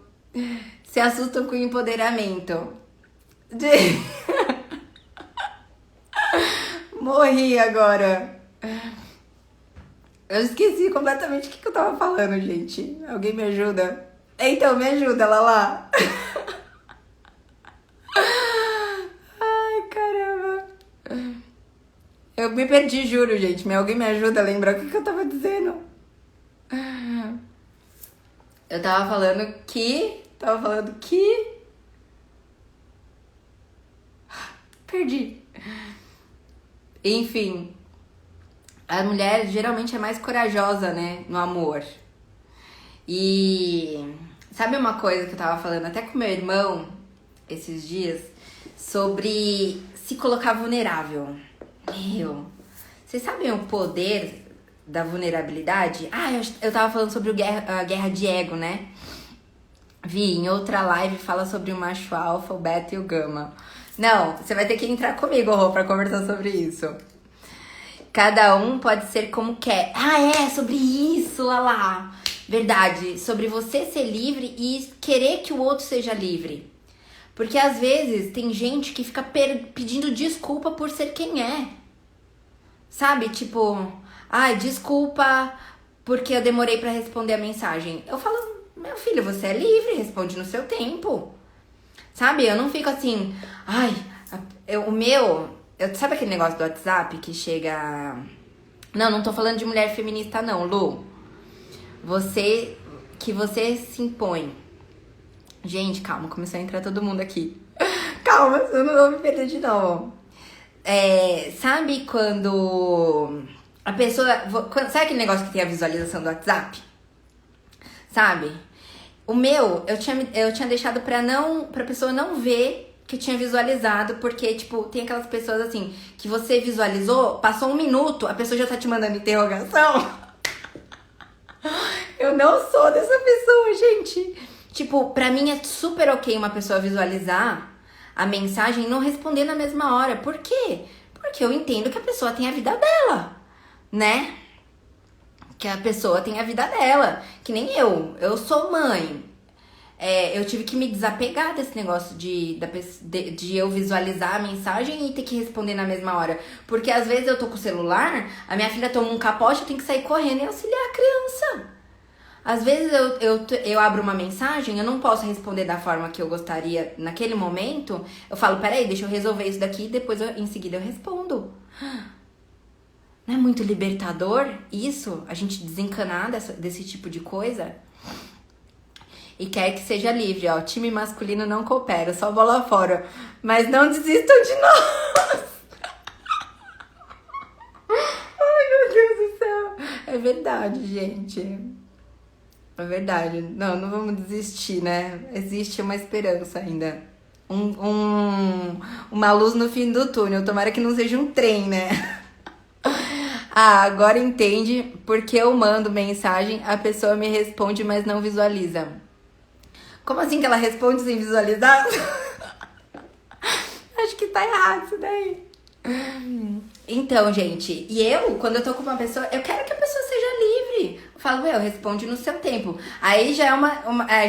Se assustam com o empoderamento. Morri agora. Eu esqueci completamente o que eu tava falando, gente. Alguém me ajuda? Então, me ajuda, Lala. Ai, caramba. Eu me perdi, juro, gente. Alguém me ajuda a lembrar o que eu tava dizendo. Eu tava falando que... Perdi. Enfim. A mulher geralmente é mais corajosa, né? No amor. E... Sabe uma coisa que eu tava falando até com meu irmão esses dias? Sobre se colocar vulnerável. Vocês sabem o poder da vulnerabilidade? Eu tava falando sobre a guerra de ego, né? Vi, em outra live fala sobre o macho alfa, o beta e o gama. Não, você vai ter que entrar comigo, Rô, pra conversar sobre isso. Cada um pode ser como quer. Sobre isso, lá. Verdade, sobre você ser livre e querer que o outro seja livre. Porque às vezes tem gente que fica pedindo desculpa por ser quem é. Sabe, tipo... desculpa porque eu demorei pra responder a mensagem. Eu falo, meu filho, você é livre, responde no seu tempo. Sabe, eu não fico assim... Sabe aquele negócio do WhatsApp que chega... Não tô falando de mulher feminista não, Lu. Você se impõe. Gente, calma, começou a entrar todo mundo aqui. Calma, eu não vou me perder de novo. Sabe quando a pessoa... Sabe aquele negócio que tem a visualização do WhatsApp? Sabe? O meu, eu tinha deixado pra pessoa não ver que eu tinha visualizado, porque, tipo, tem aquelas pessoas assim, que você visualizou, passou 1 minuto, a pessoa já tá te mandando interrogação. Eu não sou dessa pessoa, gente. Tipo, pra mim é super ok uma pessoa visualizar a mensagem e não responder na mesma hora. Por quê? Porque eu entendo que a pessoa tem a vida dela, né? Que a pessoa tem a vida dela. Que nem eu. Eu sou mãe. Eu tive que me desapegar desse negócio de eu visualizar a mensagem e ter que responder na mesma hora. Porque às vezes eu tô com o celular, a minha filha toma um capote, eu tenho que sair correndo e auxiliar a criança. Às vezes eu abro uma mensagem, eu não posso responder da forma que eu gostaria naquele momento. Eu falo, peraí, deixa eu resolver isso daqui e depois em seguida eu respondo. Não é muito libertador isso? A gente desencanar desse tipo de coisa? E quer que seja livre, ó. Time masculino não coopera, só bola fora. Mas não desistam de nós. Ai, meu Deus do céu. É verdade, gente. É verdade. Não vamos desistir, né? Existe uma esperança ainda. Uma luz no fim do túnel. Tomara que não seja um trem, né? Ah, agora entende porque eu mando mensagem, a pessoa me responde, mas não visualiza. Como assim que ela responde sem visualizar? Acho que tá errado isso daí. Então, gente, quando eu tô com uma pessoa, eu quero que a pessoa seja livre. Eu falo, responde no seu tempo. Aí já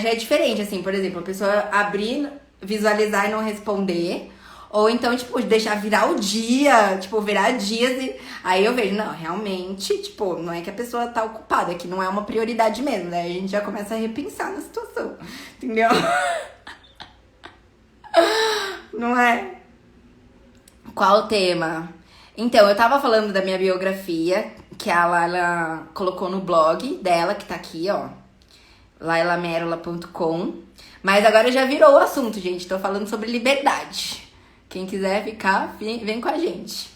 já é diferente, assim, por exemplo, a pessoa abrir, visualizar e não responder. Ou então, tipo, deixar virar o dia, tipo, virar dias e... Aí eu vejo, não, realmente, tipo, não é que a pessoa tá ocupada, é que não é uma prioridade mesmo, né? A gente já começa a repensar na situação, entendeu? Não é? Qual o tema? Então, eu tava falando da minha biografia, que a Laila colocou no blog dela, que tá aqui, ó. lailamerola.com. Mas agora já virou o assunto, gente. Tô falando sobre liberdade. Quem quiser ficar, vem com a gente.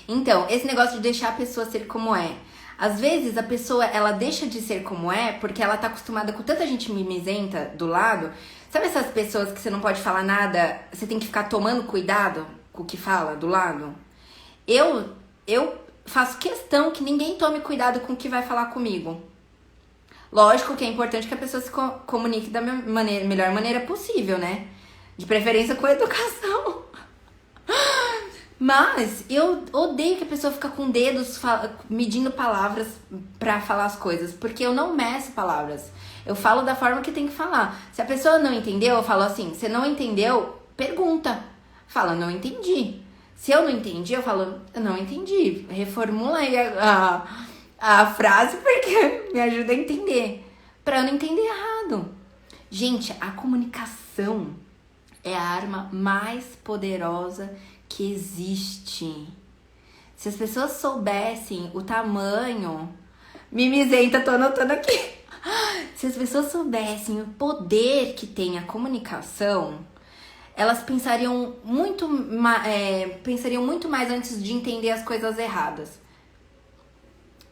Então, esse negócio de deixar a pessoa ser como é. Às vezes, a pessoa, ela deixa de ser como é porque ela tá acostumada com tanta gente mimizenta do lado. Sabe essas pessoas que você não pode falar nada, você tem que ficar tomando cuidado com o que fala do lado? Eu faço questão que ninguém tome cuidado com o que vai falar comigo. Lógico que é importante que a pessoa se comunique da melhor maneira possível, né? De preferência com educação. Mas eu odeio que a pessoa fica com dedos medindo palavras pra falar as coisas. Porque eu não meço palavras. Eu falo da forma que tem que falar. Se a pessoa não entendeu, eu falo assim. Se não entendeu, pergunta. Fala, não entendi. Se eu não entendi, eu falo, eu não entendi. Reformula aí a frase porque me ajuda a entender. Pra eu não entender errado. Gente, a comunicação é a arma mais poderosa que existe. Se as pessoas soubessem o tamanho... Mimizenta, tô anotando aqui. Se as pessoas soubessem o poder que tem a comunicação, elas pensariam muito mais antes de entender as coisas erradas.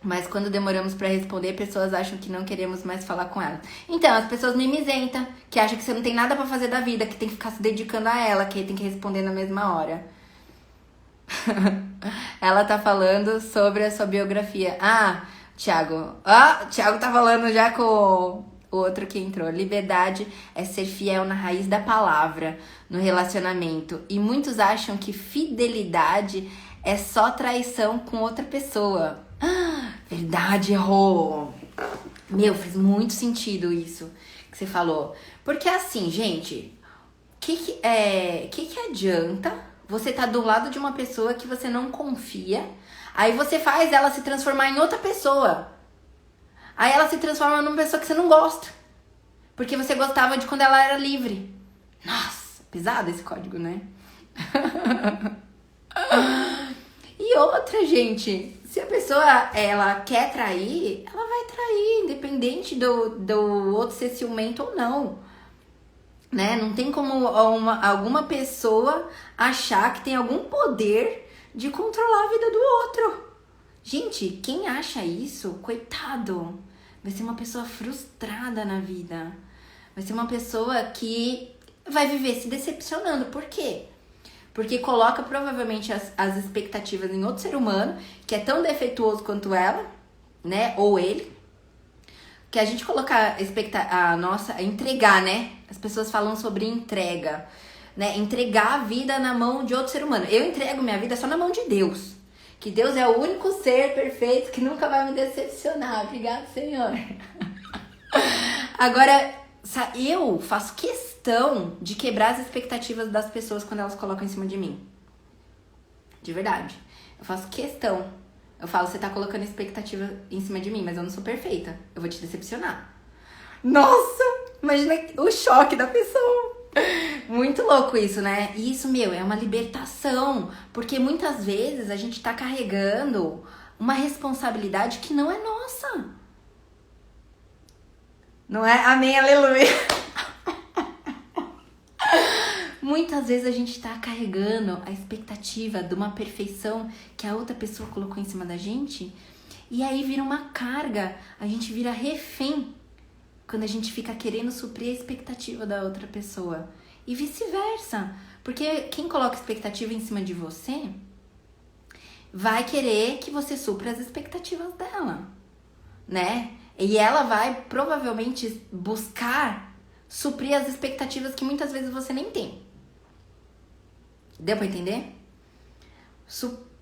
Mas quando demoramos pra responder, pessoas acham que não queremos mais falar com elas. Então, as pessoas mimizentam, que acham que você não tem nada pra fazer da vida, que tem que ficar se dedicando a ela, que tem que responder na mesma hora. Ela tá falando sobre a sua biografia. Thiago. Thiago tá falando já com o outro que entrou. Liberdade é ser fiel na raiz da palavra, no relacionamento. E muitos acham que fidelidade é só traição com outra pessoa. Verdade, errou. Fez muito sentido isso que você falou. Porque assim, gente, que adianta você tá do lado de uma pessoa que você não confia, aí você faz ela se transformar em outra pessoa. Aí ela se transforma numa pessoa que você não gosta. Porque você gostava de quando ela era livre. Nossa, pesado esse código, né? E outra, gente, se a pessoa ela quer trair, ela vai trair, independente do outro ser ciumento ou não. Né? Não tem como alguma pessoa achar que tem algum poder de controlar a vida do outro. Gente, quem acha isso, coitado, vai ser uma pessoa frustrada na vida. Vai ser uma pessoa que vai viver se decepcionando. Por quê? Porque coloca provavelmente as expectativas em outro ser humano, que é tão defeituoso quanto ela, né? Ou ele. Que a gente colocar a nossa, entregar, né? As pessoas falam sobre entrega, né? Entregar a vida na mão de outro ser humano. Eu entrego minha vida só na mão de Deus. Que Deus é o único ser perfeito que nunca vai me decepcionar. Obrigado, Senhor. Agora, eu faço questão de quebrar as expectativas das pessoas quando elas colocam em cima de mim. De verdade. Eu faço questão. Eu falo, você tá colocando expectativa em cima de mim, mas eu não sou perfeita. Eu vou te decepcionar. Nossa! Imagina o choque da pessoa. Muito louco isso, né? E isso, é uma libertação. Porque muitas vezes a gente tá carregando uma responsabilidade que não é nossa. Não é? Amém, aleluia. Muitas vezes a gente tá carregando a expectativa de uma perfeição que a outra pessoa colocou em cima da gente. E aí vira uma carga. A gente vira refém quando a gente fica querendo suprir a expectativa da outra pessoa. E vice-versa. Porque quem coloca expectativa em cima de você vai querer que você supra as expectativas dela, né? E ela vai provavelmente buscar suprir as expectativas que muitas vezes você nem tem. Deu pra entender?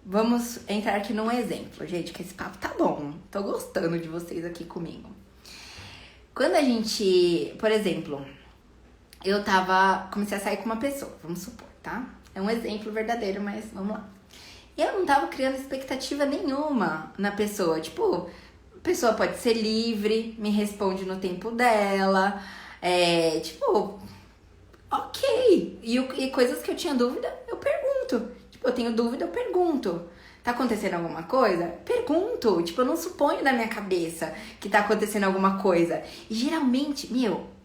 Vamos entrar aqui num exemplo, gente, que esse papo tá bom. Tô gostando de vocês aqui comigo. Quando a gente, por exemplo, comecei a sair com uma pessoa, vamos supor, tá? É um exemplo verdadeiro, mas vamos lá. Eu não tava criando expectativa nenhuma na pessoa. Tipo, a pessoa pode ser livre, me responde no tempo dela. Ok. E coisas que eu tinha dúvida, eu pergunto. Tipo, eu tenho dúvida, eu pergunto. Tá acontecendo alguma coisa? Pergunto. Tipo, eu não suponho da minha cabeça que tá acontecendo alguma coisa. E geralmente,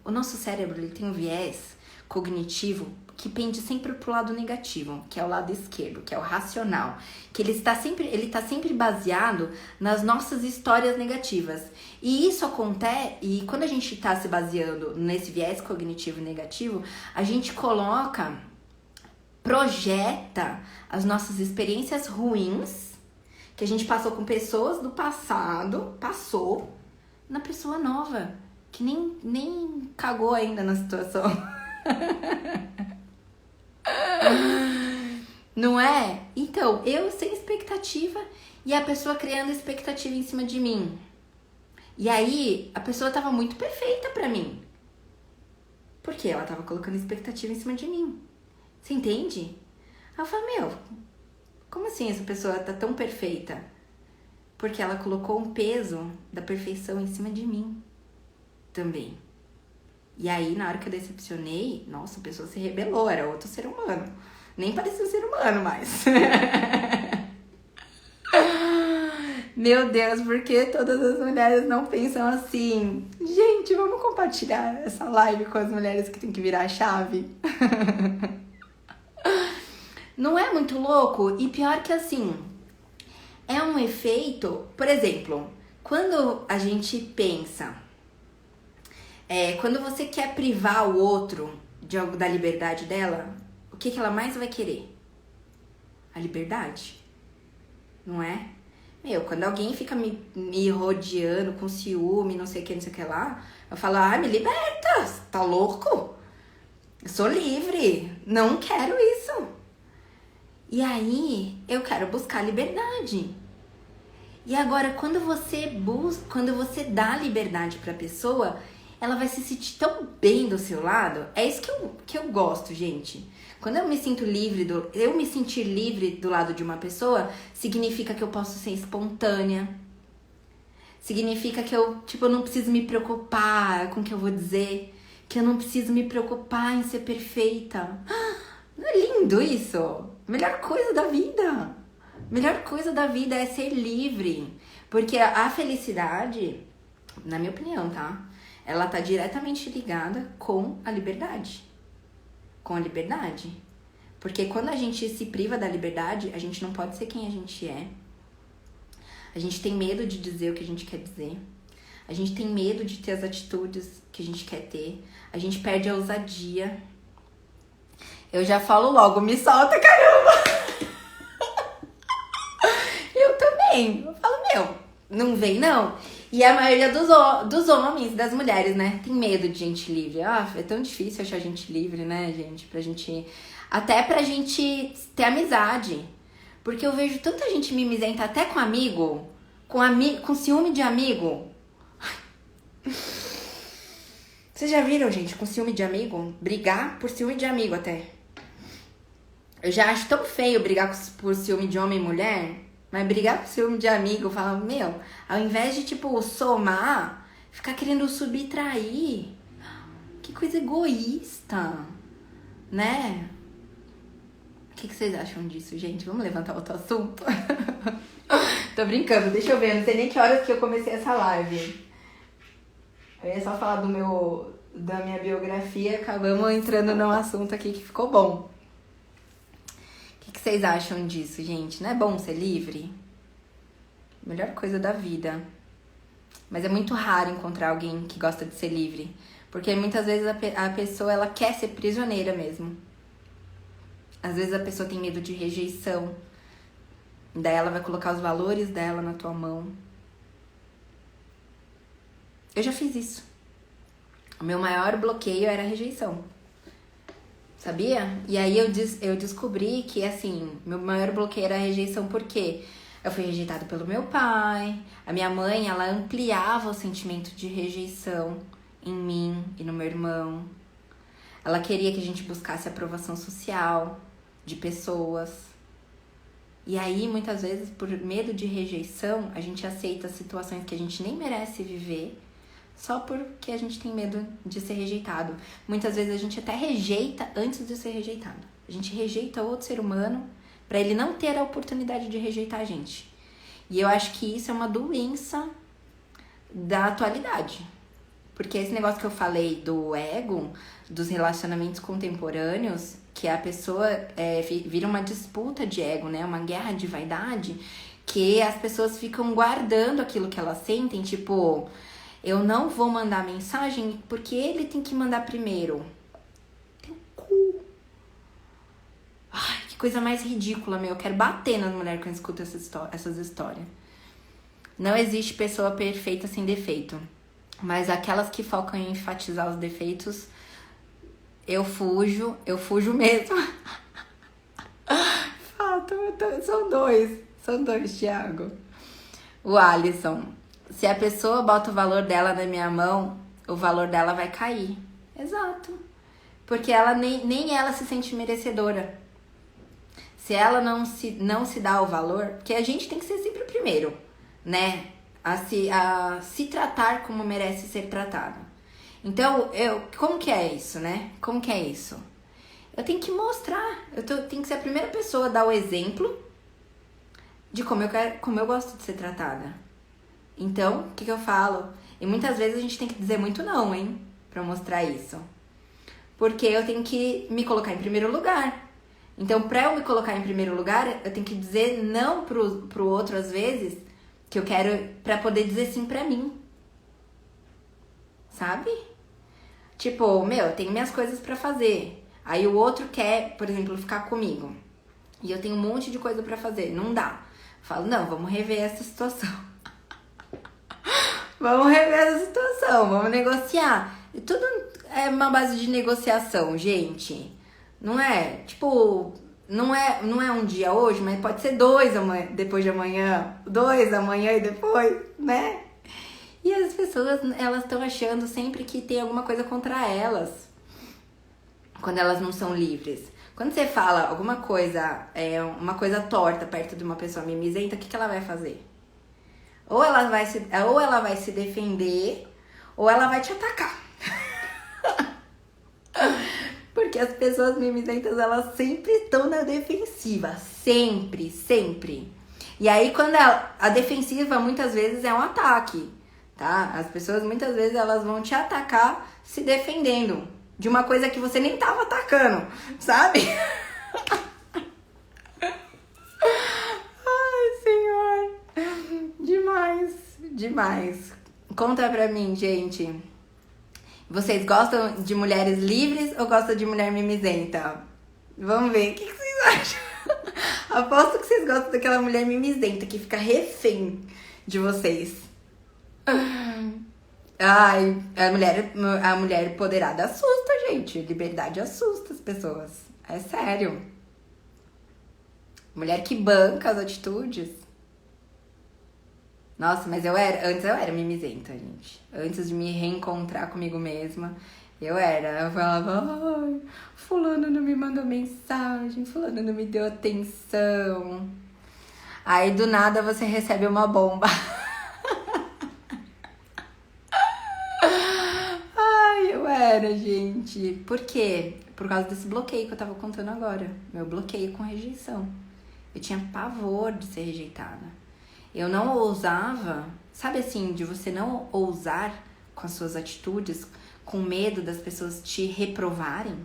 o nosso cérebro, ele tem um viés cognitivo que pende sempre pro lado negativo, que é o lado esquerdo, que é o racional. Que ele tá sempre baseado nas nossas histórias negativas. E isso acontece, e quando a gente tá se baseando nesse viés cognitivo negativo, a gente projeta as nossas experiências ruins que a gente passou com pessoas do passado, na pessoa nova, que nem cagou ainda na situação. Não é? Então, eu sem expectativa e a pessoa criando expectativa em cima de mim. E aí, a pessoa tava muito perfeita pra mim. Porque ela tava colocando expectativa em cima de mim. Você entende? Aí eu falo, como assim essa pessoa tá tão perfeita? Porque ela colocou um peso da perfeição em cima de mim também. E aí, na hora que eu decepcionei, nossa, a pessoa se rebelou, era outro ser humano. Nem parecia um ser humano mais. Meu Deus, por que todas as mulheres não pensam assim? Gente, vamos compartilhar essa live com as mulheres que tem que virar a chave? Não é muito louco? E pior que assim, é um efeito... Por exemplo, quando a gente pensa... quando você quer privar o outro da liberdade dela, o que ela mais vai querer? A liberdade. Não é? Quando alguém fica me rodeando com ciúme, não sei o que lá, eu falo, me liberta, tá louco? Eu sou livre, não quero isso. E aí, eu quero buscar liberdade. E agora, quando você dá liberdade pra pessoa, ela vai se sentir tão bem do seu lado. É isso que eu gosto, gente. Quando eu me sinto livre, eu me sentir livre do lado de uma pessoa, significa que eu posso ser espontânea. Significa que eu não preciso me preocupar com o que eu vou dizer. Que eu não preciso me preocupar em ser perfeita. Não é lindo isso? Melhor coisa da vida. Melhor coisa da vida é ser livre. Porque a felicidade, na minha opinião, tá? Ela tá diretamente ligada com a liberdade. Com a liberdade. Porque quando a gente se priva da liberdade, a gente não pode ser quem a gente é. A gente tem medo de dizer o que a gente quer dizer. A gente tem medo de ter as atitudes que a gente quer ter. A gente perde a ousadia. Eu já falo logo, me solta, caramba! Eu também. Eu falo, não vem não. E a maioria dos homens, das mulheres, né, tem medo de gente livre. Ah, é tão difícil achar gente livre, né, gente? Até pra gente ter amizade. Porque eu vejo tanta gente mimizenta até com amigo, com ciúme de amigo. Vocês já viram, gente, com ciúme de amigo? Brigar por ciúme de amigo até. Eu já acho tão feio brigar por ciúme de homem e mulher. Mas brigar por ciúme de amigo, fala, meu, ao invés de, tipo, somar, ficar querendo subtrair. Que coisa egoísta, né? O que vocês acham disso, gente? Vamos levantar outro assunto? Tô brincando, deixa eu ver, não sei nem que horas que eu comecei essa live. Eu ia só falar da minha biografia, acabamos entrando num assunto aqui que ficou bom. O que vocês acham disso, gente? Não é bom ser livre? Melhor coisa da vida. Mas é muito raro encontrar alguém que gosta de ser livre. Porque muitas vezes a pessoa ela quer ser prisioneira mesmo. Às vezes a pessoa tem medo de rejeição. Daí ela vai colocar os valores dela na tua mão. Eu já fiz isso. O meu maior bloqueio era a rejeição. Sabia? E aí eu descobri que, assim, meu maior bloqueio era a rejeição porque eu fui rejeitada pelo meu pai. A minha mãe, ela ampliava o sentimento de rejeição em mim e no meu irmão. Ela queria que a gente buscasse aprovação social de pessoas. E aí, muitas vezes, por medo de rejeição, a gente aceita situações que a gente nem merece viver só porque a gente tem medo de ser rejeitado. Muitas vezes a gente até rejeita antes de ser rejeitado. A gente rejeita outro ser humano para ele não ter a oportunidade de rejeitar a gente. E eu acho que isso é uma doença da atualidade. Porque esse negócio que eu falei do ego, dos relacionamentos contemporâneos, que a pessoa vira uma disputa de ego, né? Uma guerra de vaidade, que as pessoas ficam guardando aquilo que elas sentem, tipo, eu não vou mandar mensagem porque ele tem que mandar primeiro. Tem cu. Ai, que coisa mais ridícula, meu. Eu quero bater nas mulheres quando eu escuto essas histórias. Não existe pessoa perfeita sem defeito. Mas aquelas que focam em enfatizar os defeitos, eu fujo mesmo. Fato, são dois, Thiago. O Alisson. Se a pessoa bota o valor dela na minha mão, o valor dela vai cair. Exato. Porque ela nem ela se sente merecedora. Se ela não se dá o valor, porque a gente tem que ser sempre o primeiro, né? A se tratar como merece ser tratado. Então, como que é isso, né? Como que é isso? Eu tenho que mostrar, tenho que ser a primeira pessoa a dar o exemplo de como eu gosto de ser tratada. Então, o que eu falo? E muitas vezes a gente tem que dizer muito não, hein? Pra mostrar isso. Porque eu tenho que me colocar em primeiro lugar. Então, pra eu me colocar em primeiro lugar, eu tenho que dizer não pro outro, às vezes, que eu quero, pra poder dizer sim pra mim. Sabe? Tipo, eu tenho minhas coisas pra fazer. Aí o outro quer, por exemplo, ficar comigo. E eu tenho um monte de coisa pra fazer. Não dá. Eu falo, não, vamos rever essa situação. Vamos rever essa situação, vamos negociar. E tudo é uma base de negociação, gente. Não é, tipo, não é um dia hoje, mas pode ser 2 amanhã, depois de amanhã, 2 amanhã e depois, né? E as pessoas, elas estão achando sempre que tem alguma coisa contra elas, quando elas não são livres. Quando você fala alguma coisa, uma coisa torta perto de uma pessoa mimizenta, o que ela vai fazer? Ou ela vai se defender, ou ela vai te atacar. Porque as pessoas mimizentas, elas sempre estão na defensiva. Sempre, sempre. E aí, quando a defensiva, muitas vezes, é um ataque, tá? As pessoas, muitas vezes, elas vão te atacar se defendendo de uma coisa que você nem tava atacando, sabe? Demais. Conta pra mim, gente. Vocês gostam de mulheres livres ou gostam de mulher mimizenta? Vamos ver. O que vocês acham? Aposto que vocês gostam daquela mulher mimizenta que fica refém de vocês. Ai, a mulher empoderada assusta, gente. Liberdade assusta as pessoas. É sério. Mulher que banca as atitudes. Nossa, mas antes eu era mimizenta, gente. Antes de me reencontrar comigo mesma, eu falava, ai, fulano não me mandou mensagem, fulano não me deu atenção. Aí do nada você recebe uma bomba. Ai, eu era, gente. Por quê? Por causa desse bloqueio que eu tava contando agora. Meu bloqueio com rejeição. Eu tinha pavor de ser rejeitada. Eu não ousava, sabe assim, de você não ousar com as suas atitudes, com medo das pessoas te reprovarem?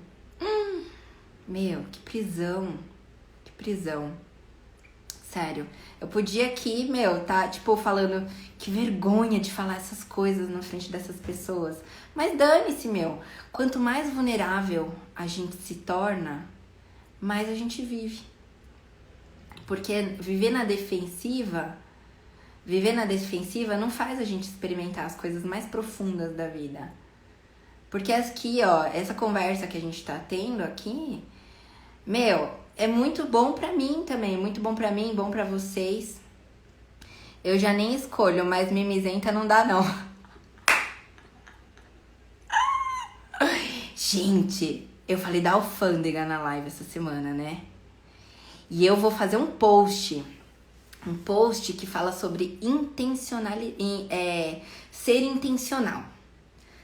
Meu, que prisão. Que prisão. Sério. Eu podia aqui, meu, tá, tipo, falando que vergonha de falar essas coisas na frente dessas pessoas. Mas dane-se, meu. Quanto mais vulnerável a gente se torna, mais a gente vive. Porque viver na defensiva não faz a gente experimentar as coisas mais profundas da vida. Porque aqui, ó, essa conversa que a gente tá tendo aqui, meu, é muito bom pra mim também, muito bom pra mim, bom pra vocês. Eu já nem escolho, mas mimizenta não dá não. Gente, eu falei da alfândega na live essa semana, né? E eu vou fazer um post que fala sobre ser intencional.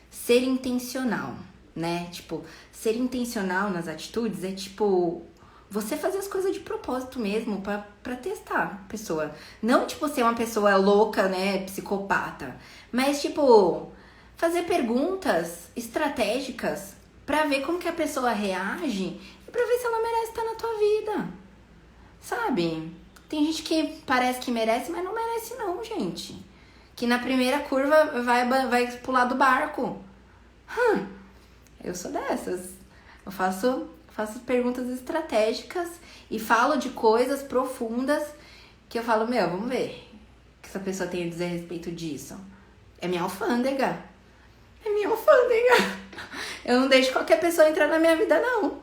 Ser intencional, né? Tipo, ser intencional nas atitudes é tipo você fazer as coisas de propósito mesmo pra testar a pessoa. Não tipo ser uma pessoa louca, né, psicopata, mas tipo fazer perguntas estratégicas pra ver como que a pessoa reage e pra ver se ela merece estar na tua vida. Sabe? Tem gente que parece que merece, mas não merece não, gente. Que na primeira curva vai pular do barco. Eu sou dessas. Eu faço perguntas estratégicas e falo de coisas profundas que eu falo, meu, vamos ver o que essa pessoa tem a dizer a respeito disso. É minha alfândega. É minha alfândega. Eu não deixo qualquer pessoa entrar na minha vida, não.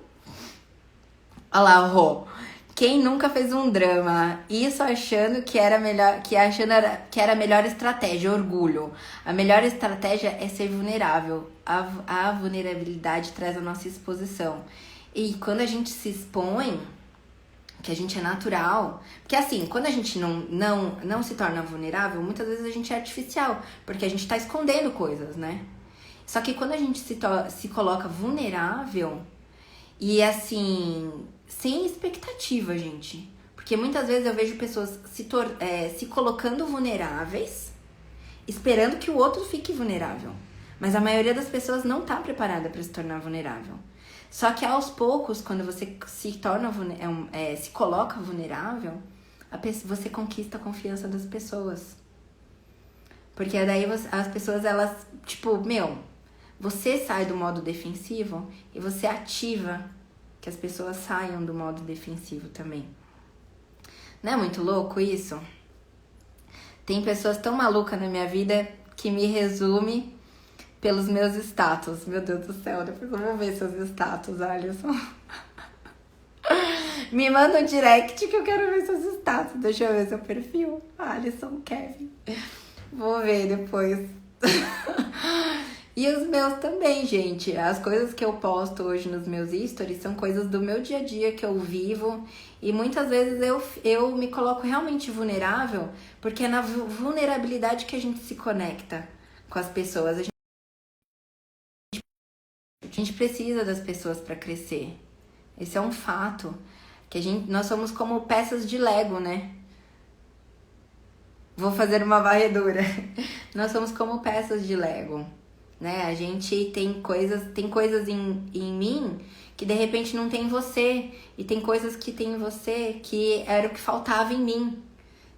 Olha lá, Rô. Quem nunca fez um drama? Isso achando que era melhor, que era a melhor estratégia, orgulho. A melhor estratégia é ser vulnerável. A vulnerabilidade traz a nossa exposição. E quando a gente se expõe, que a gente é natural, porque assim, quando a gente não se torna vulnerável, muitas vezes a gente é artificial, porque a gente tá escondendo coisas, né? Só que quando a gente se coloca vulnerável e assim, sem expectativa, gente. Porque muitas vezes eu vejo pessoas se colocando vulneráveis, esperando que o outro fique vulnerável. Mas a maioria das pessoas não tá preparada para se tornar vulnerável. Só que aos poucos, quando você se coloca vulnerável, você conquista a confiança das pessoas. Porque daí as pessoas, elas, tipo, meu, você sai do modo defensivo e você ativa que as pessoas saiam do modo defensivo também. Não é muito louco isso? Tem pessoas tão malucas na minha vida que me resume pelos meus status. Meu Deus do céu, depois eu vou ver seus status, Alisson. Me manda um direct que eu quero ver seus status. Deixa eu ver seu perfil. Alisson Kevin. Vou ver depois. E os meus também, gente. As coisas que eu posto hoje nos meus stories são coisas do meu dia a dia que eu vivo. E muitas vezes eu me coloco realmente vulnerável, porque é na vulnerabilidade que a gente se conecta com as pessoas. A gente precisa das pessoas para crescer. Esse é um fato. Que nós somos como peças de Lego, né? Vou fazer uma varredura. Nós somos como peças de Lego, né? A gente tem coisas em mim que de repente não tem em você. E tem coisas que tem em você que era o que faltava em mim,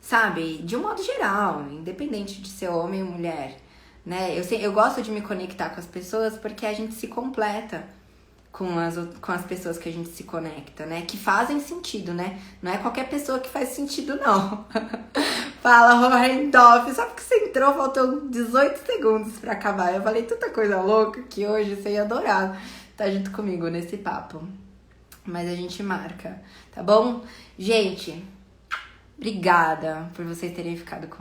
sabe? De um modo geral, independente de ser homem ou mulher, né? Eu gosto de me conectar com as pessoas porque a gente se completa. com as pessoas que a gente se conecta, né? Que fazem sentido, né? Não é qualquer pessoa que faz sentido, não. Fala, Randolph, só porque você entrou, faltou 18 segundos pra acabar. Eu falei tanta coisa louca que hoje você ia adorar estar junto comigo nesse papo. Mas a gente marca, tá bom? Gente, obrigada por vocês terem ficado comigo.